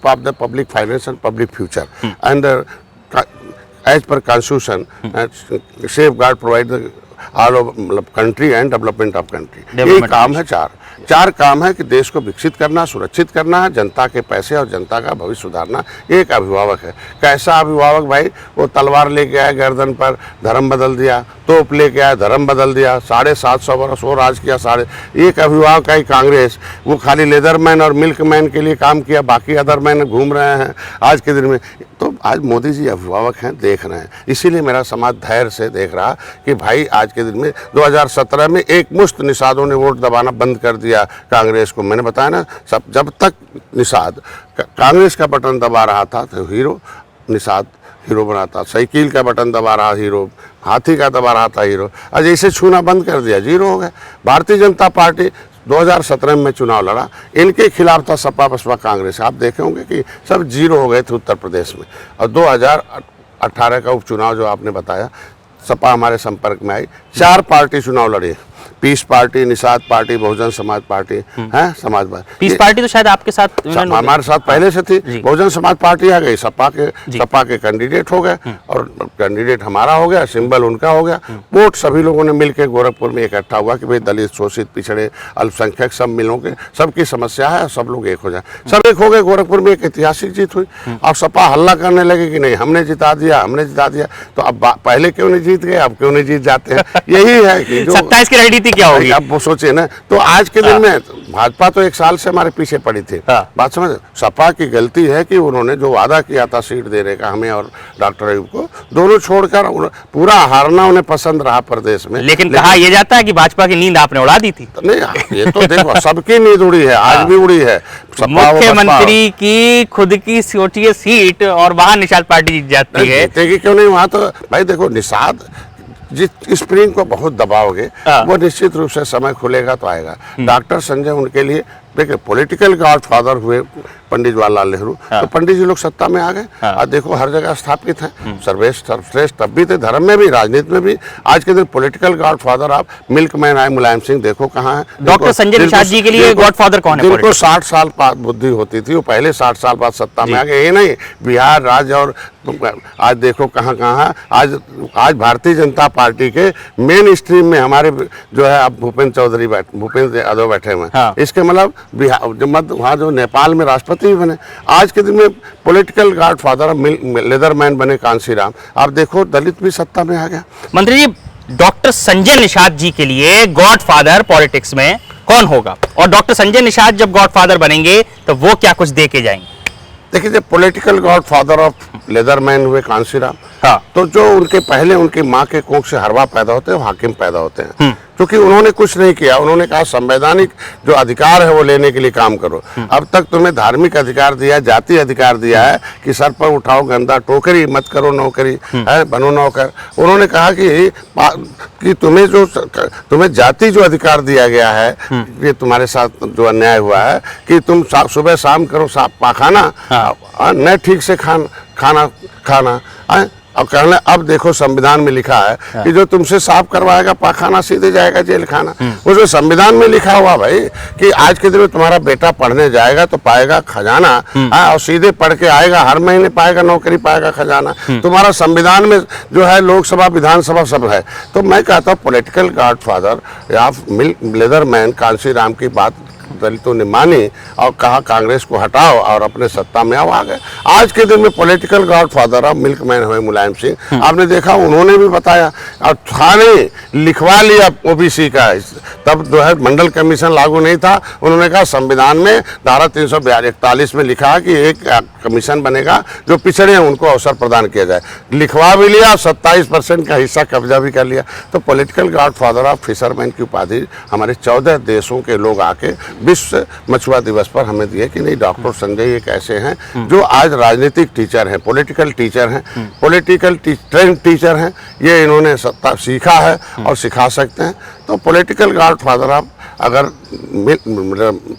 of the public finance and public future, and as per constitution safeguard provide the all of country and development of country। ये काम है, चार काम है कि देश को विकसित करना, सुरक्षित करना, जनता के पैसे और जनता का भविष्य सुधारना। एक अभिभावक है। कैसा अभिभावक भाई? वो तलवार लेके आया गर्दन पर, धर्म बदल दिया, तोप लेके आया, धर्म बदल दिया, 750 वर्ष वो राज किया। एक अभिभावक है कांग्रेस, वो खाली लेदरमैन और मिल्कमैन के लिए काम किया, बाकी अदरमैन घूम रहे हैं आज के दिन में। तो आज मोदी जी अभिभावक हैं, देख रहे हैं, इसीलिए मेरा समाज धैर्य से देख रहा कि भाई आज के दिन में 2017 में एक मुश्त निषादों ने वोट दबाना बंद कर दिया कांग्रेस को। मैंने बताया ना, जब तक निषाद कांग्रेस का बटन दबा रहा था तो हीरो निषाद हीरो बनाता, साइकिल का बटन दबा रहा हीरो, हाथी का दबा रहा था हीरो, आज ऐसे छूना बंद कर दिया, जीरो हो गए। भारतीय जनता पार्टी 2017 में चुनाव लड़ा, इनके खिलाफ था सपा बसपा कांग्रेस, आप देखे होंगे कि सब जीरो हो गए थे उत्तर प्रदेश में। और 2018 का उपचुनाव जो आपने बताया, सपा हमारे संपर्क में आई, 4 पार्टी चुनाव लड़ी, piece party, Nishad party, Bahujan Samaj party, है समाजवादी। पीस पार्टी तो शायद आपके साथ हमारे साथ पहले से थी, बहुजन समाज पार्टी आ गई, सपा के कैंडिडेट हो गए और कैंडिडेट हमारा हो गया, सिंबल उनका हो गया। वोट सभी लोगों ने मिलकर गोरखपुर में इकट्ठा हुआ कि भाई दलित, शोषित, पिछड़े, अल्पसंख्यक सब मिलोगे, सबकी समस्या है, सब लोग एक हो जाए। सब एक हो गए, गोरखपुर में एक ऐतिहासिक जीत हुई। अब सपा हल्ला करने लगे कि नहीं हमने जिता दिया, हमने जिता दिया। तो अब पहले क्यों नहीं जीत गए, अब क्यों नहीं जीत जाते हैं? यही है कि 27 की रणनीति क्या होगी? अब वो सोचे ना, तो आज के दिन में भाजपा तो 1 साल से हमारे पीछे पड़ी थी। बात समझ, सपा की गलती है कि उन्होंने जो वादा किया था सीट देने का हमें और डॉक्टर अयूब को, दोनों छोड़कर पूरा हारना उन्हें पसंद रहा प्रदेश में। लेकिन कहा यह जाता है कि भाजपा की नींद आपने उड़ा दी थी। नहीं, ये तो देखो सबकी नींद उड़ी है, आज भी उड़ी है। मुख्यमंत्री की खुद की सोचिए सीट और वहां निषाद पार्टी जीत जाती है, जीतेगी क्यों नहीं? वहां तो भाई देखो, निषाद जिस स्प्रिंग को बहुत दबाओगे वो निश्चित रूप से समय खुलेगा तो आएगा। डॉक्टर संजय उनके लिए देखिए पॉलिटिकल गॉडफादर हुए पंडित जवाहरलाल नेहरू। तो पंडित जी लोग सत्ता में आ गए और देखो हर जगह स्थापित हैं, सर्वश्रेष्ठ सर्वश्रेष्ठ तब भी थे, धर्म में भी, राजनीति में भी। आज के दिन पॉलिटिकल गॉडफादर आप मिल्कमैन आए मुलायम सिंह, देखो कहाँ है। डॉक्टर संजय निषाद जी के लिए गॉडफादर कौन है? जिनको 60 साल बाद बुद्धि होती थी वो पहले 60 साल बाद सत्ता में आ गए। ये नहीं बिहार राज्य और आज देखो कहाँ कहाँ है। आज भारतीय जनता पार्टी के मेन स्ट्रीम में हमारे जो है अब भूपेंद्र यादव बैठे हुए हैं। इसके मतलब वहाँ जो नेपाल में राष्ट्रपति बने, आज के दिन में पॉलिटिकल गॉडफादर लेदरमैन बने कांशीराम। आप देखो दलित भी सत्ता में आ गया। मंत्री जी, डॉक्टर संजय निषाद जी के लिए गॉडफादर पॉलिटिक्स में कौन होगा, और डॉक्टर संजय निषाद जब गॉडफादर बनेंगे तो वो क्या कुछ दे के जाएंगे? देखिए, जब पॉलिटिकल गॉडफादर ऑफ लेदरमैन हुए कांशीराम, तो जो उनके पहले उनकी माँ के कोख से हरवा पैदा होते हैं वो हाकिम पैदा होते हैं, क्योंकि उन्होंने कुछ नहीं किया। उन्होंने कहा संवैधानिक जो अधिकार है वो लेने के लिए काम करो। अब तक तुम्हें धार्मिक अधिकार दिया, जाति अधिकार दिया है कि सर पर उठाओ गंदा टोकरी, मत करो नौकरी, है बनो नौकर। उन्होंने कहा कि तुम्हें जाति जो अधिकार दिया गया है, ये तुम्हारे साथ जो अन्याय हुआ है कि तुम सुबह शाम करो पाखाना, न ठीक से खाना और कहना। अब देखो संविधान में लिखा है कि जो तुमसे साफ करवाएगा पाखाना सीधे जाएगा जेल खाना। उसमें संविधान में लिखा हुआ भाई कि आज के दिन में तुम्हारा बेटा पढ़ने जाएगा तो पाएगा खजाना, और सीधे पढ़ के आएगा, हर महीने पाएगा नौकरी, पाएगा खजाना। तुम्हारा संविधान में जो है लोकसभा विधानसभा सब है। तो मैं कहता हूँ पॉलिटिकल गॉडफादर या लेदरमैन कांशीराम की बात दलितों ने मानी और कहा कांग्रेस को हटाओ और अपने सत्ता में आओ, आ गए। आज के दिन में पॉलिटिकल गॉडफादर अब मिल्कमैन हुए मुलायम सिंह। आपने देखा उन्होंने भी बताया और थाने लिखवा लिया ओबीसी का। तब जो है मंडल कमीशन लागू नहीं था, उन्होंने कहा संविधान में धारा 341 में लिखा है कि एक कमीशन बनेगा जो पिछड़े हैं उनको अवसर प्रदान किया जाए। लिखवा भी लिया, 27% का हिस्सा कब्जा भी कर लिया। तो पॉलिटिकल गॉडफादर ऑफ फिशरमैन की उपाधि हमारे 14 देशों के लोग आके विश्व मछुआ दिवस पर हमें दिए कि नहीं डॉक्टर संजय एक ऐसे हैं जो आज राजनीतिक टीचर हैं, पॉलिटिकल टीचर हैं, पॉलिटिकल ट्रेंड टीचर हैं। ये इन्होंने सत्ता सीखा है और सिखा सकते हैं। तो पॉलिटिकल गॉडफादर आप अगर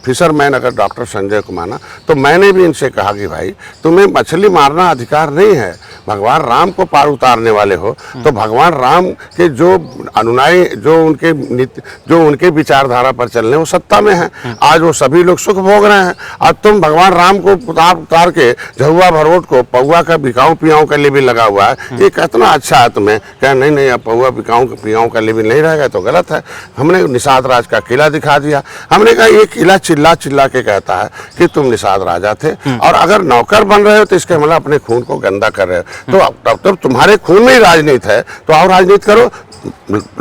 फिशरमैन अगर डॉक्टर संजय को माना, तो मैंने भी इनसे कहा कि भाई तुम्हें मछली मारना अधिकार नहीं है, भगवान राम को पार उतारने वाले हो तो भगवान राम के जो अनुयायी जो उनके विचारधारा पर चल रहे वो सत्ता में है। आज वो सभी लोग सुख भोग रहे हैं और तुम भगवान राम को उतार के झहुआ भरवोट को पौवा का बिकाऊ पियाऊ का लेबिल लगा हुआ है। ये कितना अच्छा है तुम्हें क्या? नहीं अब पौवा बिकाऊ पियाऊ का लेबिल नहीं रहेगा तो गलत है। हमने निषाद राज का किला दिखा दिया। हमने कहा ये किला चिल्ला चिल्ला के कहता है कि तुम निषाद राजा थे और अगर नौकर बन रहे हो तो इसके मतलब अपने खून को गंदा कर रहे हो। तो अब तुम्हारे खून में ही राजनीति है तो आओ राजनीति करो,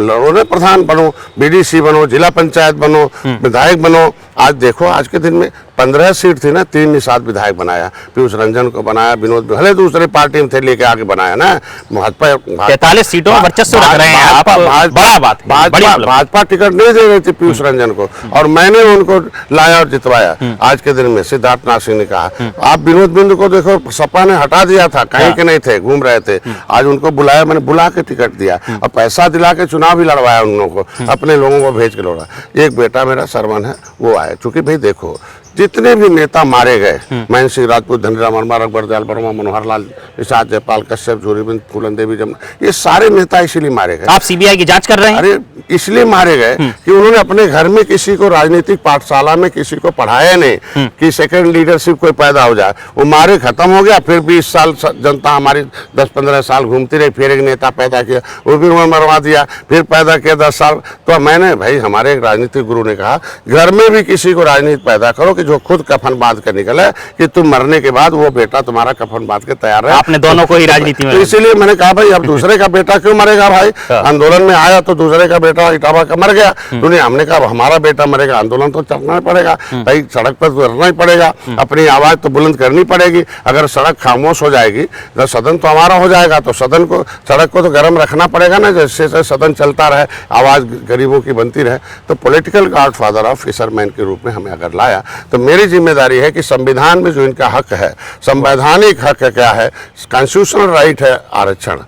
लड़ो, प्रधान बनो, बीडीसी बनो, जिला पंचायत बनो, विधायक बनो, आज देखो, आज के दिन में 15 सीट थी ना, 3 निषाद विधायक बनाया, पीयूष रंजन को बनाया, विनोद भले दूसरे पार्टी में थे लेके आके बनाया ना। भाजपा 43 सीटों में वर्चस्व रख रहे हैं आप, बड़ा बात है, बड़ी उपलब्धि। भाजपा टिकट नहीं दे रही थी पीयूष रंजन को, और मैंने उनको लाया और जितवाया। आज के दिन में सिद्धार्थ नाथ सिंह ने कहा, आप विनोद बिंदु को देखो, सपा ने हटा दिया था, कहीं के नहीं थे, घूम रहे थे, आज उनको बुलाया, मैंने बुला के टिकट दिया और पैसा दिला के चुनाव भी लड़वाया उन लोगों को, अपने लोगों को भेज के लौड़ा। एक बेटा मेरा सरवन है, वो आए, चूंकि भाई देखो जितने भी नेता मारे गए, महेंद्र सिंह राजपूत, धनीराम वर्मा, अकबर दयाल वर्मा, मनोहर लाल निषाद, जयपाल कश्यप, झूरीबिंद, फूलन देवी जमुना, ये सारे नेता इसलिए मारे गए। आप सीबीआई की जांच कर रहे हैं? अरे इसलिए मारे गए कि उन्होंने अपने घर में किसी को राजनीतिक पाठशाला में किसी को पढ़ाया नहीं कि सेकंड लीडरशिप कोई पैदा हो जाए। वो मारे, खत्म हो गया, फिर 20 साल जनता हमारी 10-15 साल घूमती रही, फिर एक नेता पैदा किया, वो भी उन्होंने मरवा दिया, फिर पैदा किया 10 साल। तो मैंने, भाई हमारे एक राजनीतिक गुरु ने कहा, घर में भी किसी को राजनीति पैदा करो कि जो खुद कफन बांध कर निकले, कि तुम मरने के बाद वो बेटा तुम्हारा कफन बांध के तैयार है। आपने दोनों को ही राजनीति में, तो इसीलिए मैंने कहा भाई अब दूसरे का बेटा क्यों मरेगा भाई। आंदोलन में आया तो दूसरे का बेटा इटावा का मर गया, तो हमने कहा हमारा बेटा मरेगा, आंदोलन तो चलना पड़ेगा भाई, सड़क पर तो रहना ही पड़ेगा, अपनी आवाज तो बुलंद करनी पड़ेगी। अगर सड़क खामोश हो जाएगी तो सदन तो हमारा हो जाएगा, तो सदन को, सड़क को तो गर्म रखना पड़ेगा ना, जैसे सदन चलता रहे, आवाज गरीबों की बनती रहे। तो पॉलिटिकल गॉडफादर ऑफ फिशरमैन के रूप में हमें अगर लाया, तो मेरी जिम्मेदारी है कि संविधान में जो इनका हक है, संवैधानिक हक क्या है, कॉन्स्टिट्यूशनल राइट है आरक्षण,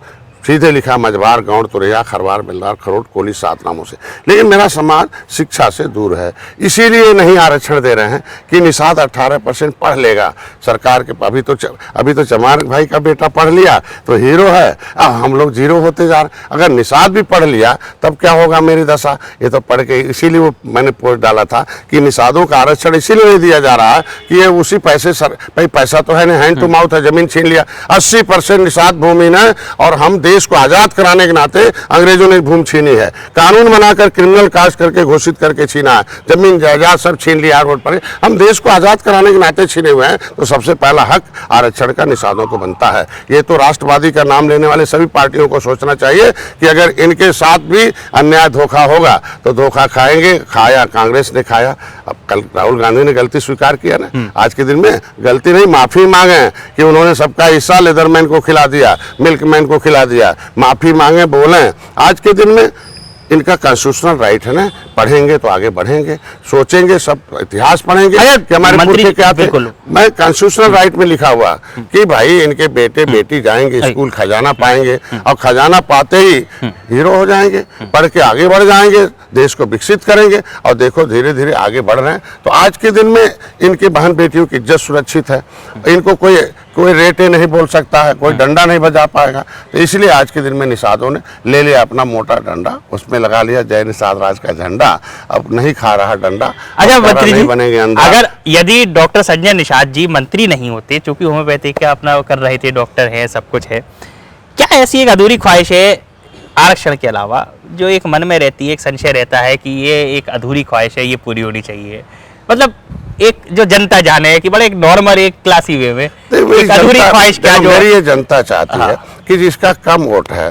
सीधे लिखा मझवार, गौड़, तुरैया, खरवार, बेलदार, खरोट, कोली, 7 नामों से। लेकिन मेरा समाज शिक्षा से दूर है, इसीलिए नहीं आरक्षण दे रहे हैं कि निषाद 18% पढ़ लेगा सरकार के। अभी तो चमार भाई का बेटा पढ़ लिया तो हीरो है, अब हम लोग जीरो होते जा रहे। अगर निषाद भी पढ़ लिया तब क्या होगा मेरी दशा। ये तो पढ़ के, इसीलिए वो मैंने पोस्ट डाला था कि निषादों का आरक्षण इसीलिए नहीं दिया जा रहा है कि ये उसी पैसे, भाई पैसा तो है नहीं, हैंड टू माउथ है, जमीन छीन लिया। 80% निषाद भूमि है, और हम देश को आजाद कराने के नाते अंग्रेजों ने भूमि छीनी है, कानून बनाकर क्रिमिनल कास्ट करके घोषित करके छीना है, जमीन जायदाद सब छीन लिया रोड पर। हम देश को आजाद कराने के नाते छीने हुए हैं, तो सबसे पहला हक आरक्षण का निषादों को बनता है। ये तो राष्ट्रवादी का नाम लेने वाले सभी पार्टियों को सोचना चाहिए कि अगर इनके साथ भी अन्याय धोखा होगा तो धोखा खाएंगे। खाया, कांग्रेस ने खाया। अब कल राहुल गांधी ने गलती स्वीकार किया ना, आज के दिन में गलती नहीं, माफी मांगे कि उन्होंने सबका हिस्सा लेदरमैन को खिला दिया, मिल्कमैन को खिला दिया, माफी मांगे, बोलें। आज के दिन में इनका कॉन्स्टिट्यूशनल राइट है ना, पढ़ेंगे तो आगे बढ़ेंगे, सोचेंगे, सब इतिहास पढ़ेंगे कि हमारे पुरखे क्या थे। मैं कॉन्स्टिट्यूशनल राइट में लिखा हुआ कि भाई इनके बेटे बेटी जाएंगे स्कूल, खजाना पाएंगे, और खजाना पाते ही हीरो हो जाएंगे, पढ़ के आगे बढ़ जाएंगे, देश को विकसित करेंगे। और देखो धीरे धीरे आगे बढ़ रहे हैं। तो आज के दिन में इनकी बहन बेटियों की इज्जत सुरक्षित है, इनको कोई रेटे नहीं बोल सकता है, कोई डंडा नहीं बजा पाएगा। तो इसलिए आज के दिन में निषादों ने ले लिया अपना मोटा डंडा, उसमें लगा लिया जय निषाद राज का झंडा, अब नहीं खा रहा डंडा। अच्छा मंत्री जी, बनेंगे अगर यदि डॉक्टर संजय निषाद जी मंत्री नहीं होते, चूंकि होम्योपैथिक का अपना कर रहे थे, डॉक्टर है, सब कुछ है, क्या ऐसी एक अधूरी ख्वाहिश है आरक्षण के अलावा जो एक मन में रहती है, एक संशय रहता है कि ये एक अधूरी ख्वाहिश है, ये पूरी होनी चाहिए, मतलब एक जो जनता जाने कि बड़े एक नॉर्मल, एक क्लासी वे में एक अधूरी ख्वाहिश क्या जो मेरी ये जनता चाहती है कि जिसका कम वोट है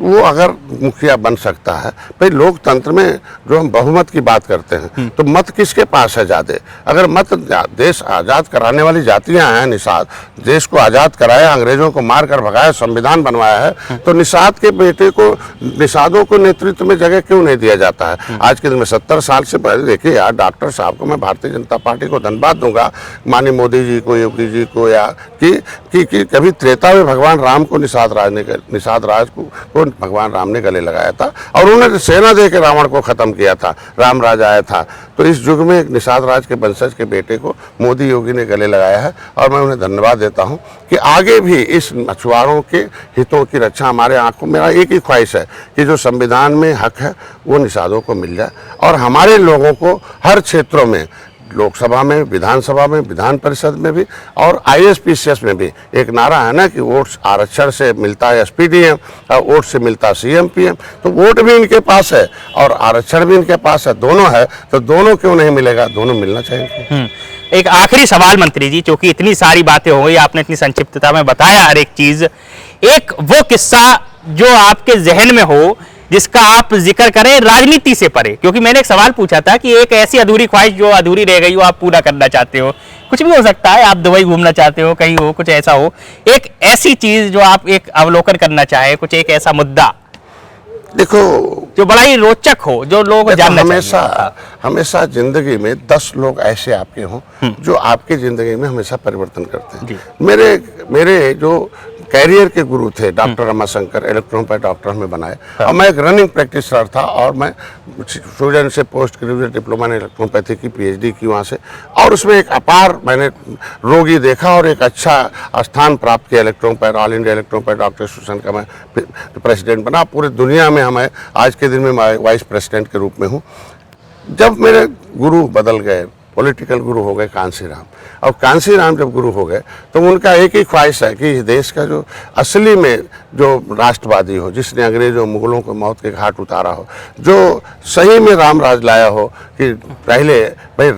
वो अगर मुखिया बन सकता है। भाई लोकतंत्र में जो हम बहुमत की बात करते हैं, तो मत किसके पास है ज्यादा? अगर मत देश आजाद कराने वाली जातियां हैं, निषाद देश को आजाद कराया, अंग्रेजों को मार कर भगाया, संविधान बनवाया है, तो निषाद के बेटे को, निषादों को नेतृत्व में जगह क्यों नहीं दिया जाता है? आज के दिन में 70 साल से पहले देखिए यार, डॉक्टर साहब को मैं भारतीय जनता पार्टी को धन्यवाद दूंगा, माननीय मोदी जी को, योगी जी को, या कि कभी त्रेता में भगवान राम को निषाद राज को भगवान राम ने गले लगाया था, और उन्होंने सेना दे के रावण को खत्म किया था, राम राज आया था। तो इस युग में एक निषाद राज के वंशज के बेटे को मोदी योगी ने गले लगाया है, और मैं उन्हें धन्यवाद देता हूं कि आगे भी इस मछुआरों के हितों की रक्षा हमारे आंखों, मेरा एक ही ख्वाहिश है कि जो संविधान में हक है वो निषादों को मिल जाए, और हमारे लोगों को हर क्षेत्रों में, लोकसभा में, विधानसभा में, विधान परिषद में भी, और IAS-PCS में भी एक नारा है ना कि वोट आरक्षण से मिलता है SPDM, और वोट से मिलता है CM PM। तो वोट भी इनके पास है और आरक्षण भी इनके पास है, दोनों है, तो दोनों क्यों नहीं मिलेगा? दोनों मिलना चाहिए। एक आखिरी सवाल मंत्री जी, क्योंकि इतनी सारी बातें हो गई, आपने इतनी संक्षिप्तता में बताया हर एक चीज, एक वो किस्सा जो आपके जहन में हो जिसका आप जिक्र करें राजनीति से परे, क्योंकि मैंने एक सवाल पूछा था कि एक ऐसी अधूरी ख्वाहिश जो अधूरी रह गई हो आप पूरा करना चाहते हो, कुछ भी हो सकता है, आप दुबई घूमना चाहते हो, कहीं हो, कुछ ऐसा हो, एक ऐसी चीज जो आप एक अवलोकन करना चाहे, कुछ एक ऐसा मुद्दा देखो जो बड़ा ही रोचक हो, जो लोगों को जानना चाहिए। हमेशा जिंदगी में 10 लोग ऐसे आपके हों जो आपकी जिंदगी में हमेशा परिवर्तन करते हैं। मेरे जो कैरियर के गुरु थे डॉक्टर रमाशंकर, इलेक्ट्रोपैथ डॉक्टर हमें बनाए। और मैं एक रनिंग प्रैक्टिशनर था और मैं स्टूडेंट से post graduate diploma in electropathy की PhD की वहाँ से, और उसमें एक अपार मैंने रोगी देखा और एक अच्छा स्थान प्राप्त किया। इलेक्ट्रोपैथ ऑल इंडिया इलेक्ट्रोपैथ डॉक्टर एसोसिएशन का मैं प्रेसिडेंट बना। पूरी दुनिया में हमें आज के दिन में मैं वाइस प्रेसिडेंट के रूप में हूँ। जब मेरे गुरु बदल गए, पॉलिटिकल गुरु हो गए कांसी राम, और कांसी राम जब गुरु हो गए तो उनका एक ही ख्वाहिश है कि इस देश का जो असली में जो राष्ट्रवादी हो, जिसने अंग्रेजों मुगलों को मौत के घाट उतारा हो, जो सही में राम राज लाया हो, कि पहले भाई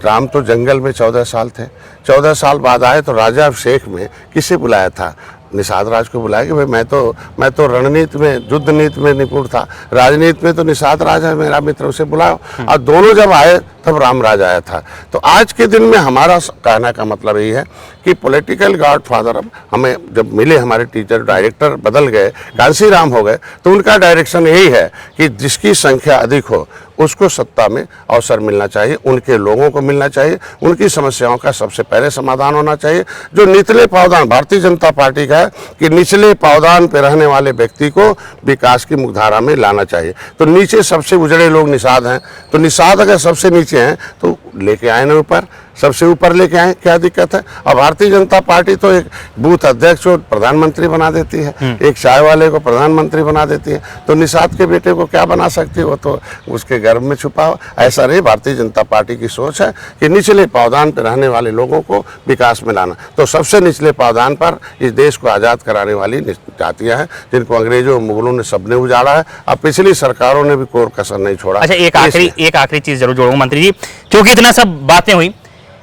राम तो जंगल में 14 साल थे, 14 साल बाद आए तो राजा अभिषेक में किसे बुलाया था? निषाद राज को बुलाया कि भाई मैं तो रणनीति में, युद्ध नीति में निपुण था, राजनीति में तो निषाद राज है मेरा मित्र, उसे बुलाओ। और दोनों जब आए तब राम राज आया था। तो आज के दिन में हमारा कहने का मतलब यही है कि पॉलिटिकल गॉडफादर हमें जब मिले, हमारे टीचर डायरेक्टर बदल गए, कांसी राम हो गए, तो उनका डायरेक्शन यही है कि जिसकी संख्या अधिक हो उसको सत्ता में अवसर मिलना चाहिए, उनके लोगों को मिलना चाहिए, उनकी समस्याओं का सबसे पहले समाधान होना चाहिए। जो निचले पावदान, भारतीय जनता पार्टी का है कि निचले पावदान पर रहने वाले व्यक्ति को विकास की मुख्यधारा में लाना चाहिए। तो नीचे सबसे उजड़े लोग निषाद हैं, तो निषाद अगर सबसे नीचे हैं तो लेके आए ना ऊपर, सबसे ऊपर लेके आए, क्या दिक्कत है? और भारतीय जनता पार्टी तो एक बूथ अध्यक्ष को प्रधानमंत्री बना देती है, एक चाय वाले को प्रधानमंत्री बना देती है, तो निषाद के बेटे को क्या बना सकती है? वो तो उसके गर्भ में छुपा हो। ऐसा नहीं, भारतीय जनता पार्टी की सोच है कि निचले पावदान पर रहने वाले लोगों को विकास में लाना। तो सबसे निचले पावदान पर इस देश को आज़ाद कराने वाली जातियाँ हैं, जिनको अंग्रेजों मुगलों ने सबने उजाड़ा है, और पिछली सरकारों ने भी कोई कसर नहीं छोड़ा। अच्छा, एक आखिरी चीज जरूर जोड़ूंगा मंत्री जी, क्योंकि इतना सब बातें हुई,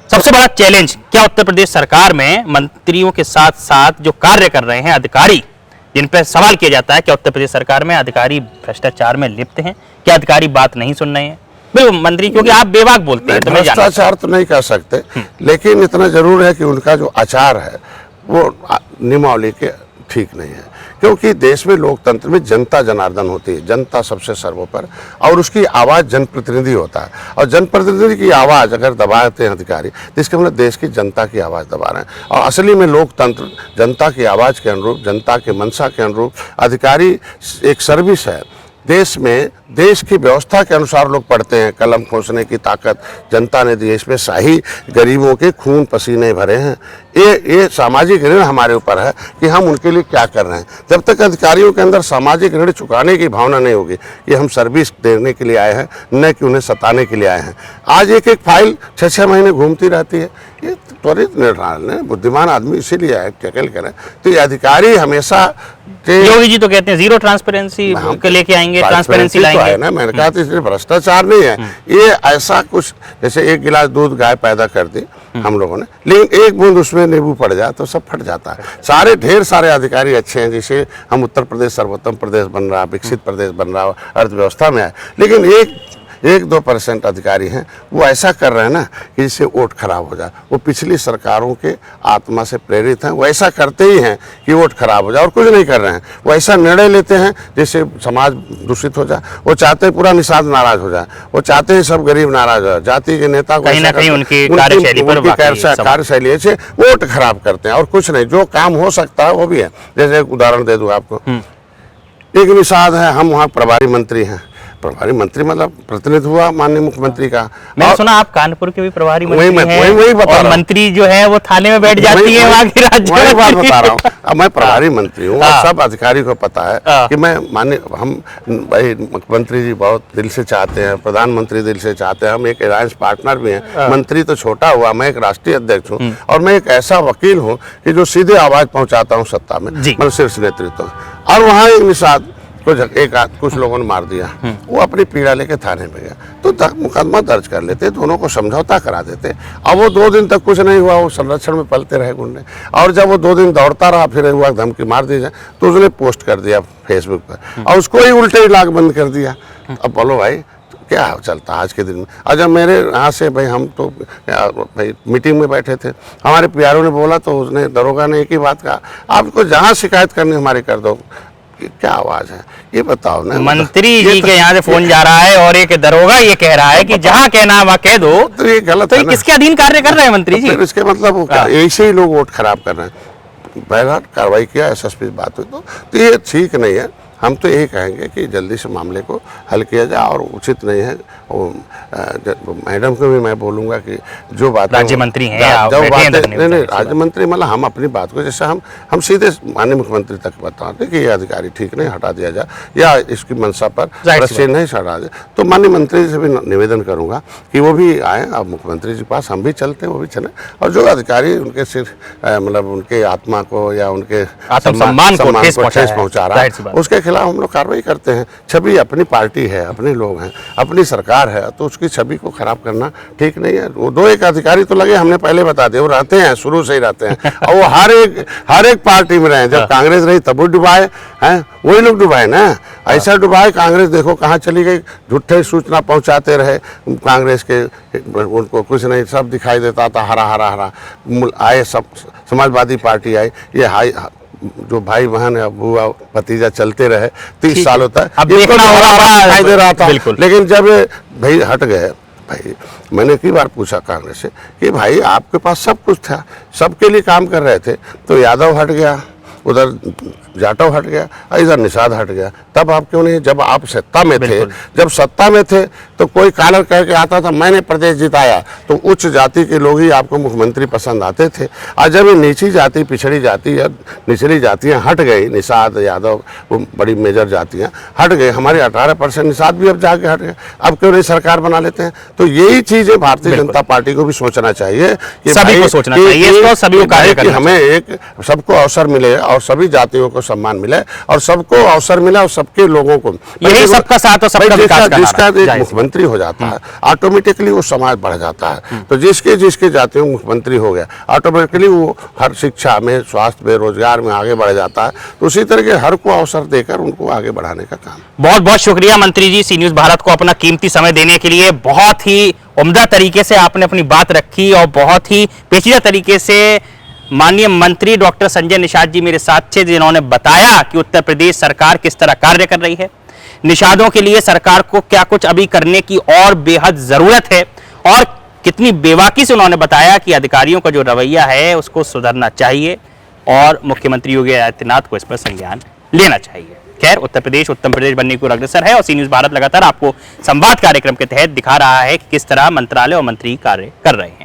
सबसे बड़ा चैलेंज क्या उत्तर प्रदेश सरकार में मंत्रियों के साथ साथ जो कार्य कर रहे हैं अधिकारी, जिन पर सवाल किया जाता है क्या उत्तर प्रदेश सरकार में अधिकारी भ्रष्टाचार में लिप्त हैं, क्या अधिकारी बात नहीं सुन रहे हैं? बिल्कुल मंत्री, क्योंकि आप बेबाक बोलते हैं, तो भ्रष्टाचार तो नहीं कर सकते, लेकिन इतना जरूर है कि उनका जो आचार है वो नियमावली के ठीक नहीं है। क्योंकि देश में लोकतंत्र में जनता जनार्दन होती है, जनता सबसे सर्वोपर, और उसकी आवाज़ जनप्रतिनिधि होता है। और जनप्रतिनिधि की आवाज़ अगर दबाते हैं अधिकारी, तो इसके मतलब देश की जनता की आवाज़ दबा रहे हैं। और असली में लोकतंत्र जनता की आवाज़ के अनुरूप, जनता के मंशा के अनुरूप अधिकारी एक सर्विस है। देश में देश की व्यवस्था के अनुसार लोग पढ़ते हैं, कलम खोसने की ताकत जनता ने दी है, इसमें शाही गरीबों के खून पसीने भरे हैं। ये सामाजिक ऋण हमारे ऊपर है कि हम उनके लिए क्या कर रहे हैं। जब तक अधिकारियों के अंदर सामाजिक ऋण चुकाने की भावना नहीं होगी कि हम सर्विस देने के लिए आए हैं, न कि उन्हें सताने के लिए आए हैं। आज एक फाइल 6-6 महीने घूमती रहती है, ये त्वरित निर्णय बुद्धिमान आदमी इसीलिए टैकल करें। तो ये अधिकारी हमेशा, योगी जी तो कहते हैं जीरो ट्रांसपेरेंसी के लेके आएंगे, ट्रांसपेरेंसी लाएंगे। है ना, मैंने कहा तो इसलिए भ्रष्टाचार नहीं है ये। ऐसा कुछ जैसे एक गिलास दूध गाय पैदा कर दी हम लोगों ने, लेकिन एक बूंद उसमें नींबू पड़ जाए तो सब फट जाता है। सारे ढेर सारे अधिकारी अच्छे हैं, जैसे हम उत्तर प्रदेश सर्वोत्तम प्रदेश बन रहा, विकसित प्रदेश बन रहा, अर्थव्यवस्था में है, लेकिन 1-2% अधिकारी हैं वो ऐसा कर रहे हैं ना कि जिससे वोट खराब हो जाए। वो पिछली सरकारों के आत्मा से प्रेरित हैं, वो ऐसा करते ही हैं कि वोट खराब हो जाए, और कुछ नहीं कर रहे हैं। वो ऐसा निर्णय लेते हैं जिससे समाज दूषित हो जाए। वो चाहते हैं पूरा निषाद नाराज हो जाए, वो चाहते हैं सब गरीब नाराज हो जाए, जाति के नेता को कहीं ना कहीं उनकी कार्यशैली से वोट खराब करते हैं, और कुछ नहीं। जो काम हो सकता है वो भी है। जैसे एक उदाहरण दे दूँ आपको, एक निषाद है, हम वहाँ प्रभारी मंत्री हैं। प्रभारी मंत्री मतलब प्रतिनिधि हुआ माननीय मुख्यमंत्री का। मैंने सुना आप कानपुर के भी प्रभारी मंत्री हैं, वही बता रहा हूं। मंत्री जो है वो थाने में बैठ जाती है वहाँ की राज्य। वही बात बता रहा हूँ। अब मैं प्रभारी मंत्री हूँ, और सब अधिकारी को पता है कि मैं हम भाई मुख्यमंत्री जी बहुत दिल से चाहते हैं, प्रधानमंत्री दिल से चाहते हैं, हम एक अलायंस पार्टनर भी हैं। मंत्री तो छोटा हुआ, मैं एक राष्ट्रीय अध्यक्ष हूँ, और मैं एक ऐसा वकील हूँ कि जो सीधे आवाज पहुँचाता हूँ सत्ता में, मतलब शीर्ष नेतृत्व। और वहाँ एक निषाद कुछ लोगों ने मार दिया, वो अपनी पीड़ा लेके थाने में गया तो मुकदमा दर्ज कर लेते, दोनों को समझौता करा देते। अब वो 2 दिन तक कुछ नहीं हुआ, वो संरक्षण में पलते रहे गुंडे, और जब वो 2 दिन दौड़ता रहा फिर हुआ धमकी मार दी जाए तो उसने पोस्ट कर दिया फेसबुक पर और उसको ही उल्टे लाख बंद कर दिया। अब बोलो भाई क्या चलता आज के दिन में। और जब मेरे यहाँ से भाई हम तो भाई मीटिंग में बैठे थे, हमारे पीआरओ ने बोला तो उसने दरोगा ने एक ही बात कहा, आपको जहाँ शिकायत करनी हमारी कर दो। क्या आवाज है ये बताओ ना। मंत्री जी के यहाँ से फोन जा रहा है और एक दरोगा ये कह रहा है कि जहाँ कहना वहाँ कह दो, तो ये गलत तो है ये किसके अधीन कार्य कर रहे हैं मंत्री जी? फिर इसके मतलब ऐसे ही लोग वोट खराब कर रहे हैं। बहरहाल कार्रवाई किया, एसएसपी बात हुई तो ये ठीक नहीं है। हम तो यही कहेंगे कि जल्दी से मामले को हल किया जाए और उचित नहीं है। मैडम को भी मैं बोलूँगा कि जो बात राज्य मंत्री हैं, जो बातें नहीं राज्य मंत्री मतलब हम अपनी बात को जैसे हम सीधे माननीय मुख्यमंत्री तक बताते कि ये अधिकारी ठीक नहीं, हटा दिया जाए या इसकी मंशा पर प्रश्न नहीं हटा जाए, तो माननीय मंत्री से भी निवेदन करूँगा कि वो भी आए। अब मुख्यमंत्री जी के पास हम भी चलते हैं, वो भी चले, और जो अधिकारी उनके सिर्फ मतलब उनके आत्मा को या उनके सम्मान को ठेस पहुँचा रहा है उसके खिलाफ हम लोग कार्रवाई करते हैं। छवि अपनी पार्टी है, अपने लोग हैं, अपनी सरकार है, तो उसकी छवि को खराब करना ठीक नहीं है। वो 2-1 अधिकारी तो लगे, हमने पहले बता दिया, वो रहते हैं, शुरू से ही रहते हैं और वो हर एक पार्टी में रहे। जब कांग्रेस रही तब वो डुबाए हैं, वही लोग डुबाए ना, ऐसा डुबाए। कांग्रेस देखो कहाँ चली गई, झूठे सूचना पहुंचाते रहे कांग्रेस के, उनको कुछ नहीं, सब दिखाई देता था हरा हरा हरा। आए सब समाजवादी पार्टी आई, ये जो भाई बहन है बुआ भतीजा चलते रहे 30 सालों तक, अब देखना दिखाई दे रहा था। बिल्कुल। लेकिन जब भाई हट गए, भाई मैंने कई बार पूछा कांग्रेस से कि भाई आपके पास सब कुछ था, सबके लिए काम कर रहे थे, तो यादव हट गया, उधर जाटव हट गया, इधर निषाद हट गया, तब आप क्यों नहीं? जब आप सत्ता में थे, जब सत्ता में थे तो कोई कॉलर कह के आता था मैंने प्रदेश जिताया, तो उच्च जाति के लोग ही आपको मुख्यमंत्री पसंद आते थे। और जब ये नीची जाति, पिछड़ी जाति या निचली जातियां हट गई, निषाद यादव वो बड़ी मेजर जातियां हट गए, हमारे 18% निषाद भी अब जाके हट गए, अब क्यों नहीं सरकार बना लेते हैं? तो यही चीजें भारतीय जनता पार्टी को भी सोचना चाहिए, सभी को सोचना चाहिए, सभी को कार्य करना चाहिए। हमें एक सबको अवसर मिले और सभी जातियों को सम्मान मिले और सबको अवसर मिला और सबके लोगों को, यही सबका साथ और सबका विकास का जिसका एक मुख्यमंत्री हो जाता है ऑटोमेटिकली वो समाज बढ़ जाता है। तो जिसके जातियों मुख्यमंत्री हो गया ऑटोमेटिकली वो हर शिक्षा में, स्वास्थ्य में, रोजगार में आगे बढ़ जाता है। तो उसी तरह के हर को अवसर देकर उनको आगे बढ़ाने का काम। बहुत बहुत शुक्रिया मंत्री जी, सी न्यूज़ भारत को अपना कीमती समय देने के लिए। बहुत ही उम्दा तरीके से आपने अपनी बात रखी और बहुत ही पेचीदा तरीके से माननीय मंत्री डॉक्टर संजय निषाद जी मेरे साथ थे, जिन्होंने बताया कि उत्तर प्रदेश सरकार किस तरह कार्य कर रही है, निषादों के लिए सरकार को क्या कुछ अभी करने की और बेहद जरूरत है, और कितनी बेबाकी से उन्होंने बताया कि अधिकारियों का जो रवैया है उसको सुधरना चाहिए और मुख्यमंत्री योगी आदित्यनाथ को इस पर संज्ञान लेना चाहिए। खैर, उत्तर प्रदेश उत्तम प्रदेश बनने की ओर अग्रसर है और सी न्यूज़ भारत लगातार आपको संवाद कार्यक्रम के तहत दिखा रहा है कि किस तरह मंत्रालय और मंत्री कार्य कर रहे हैं।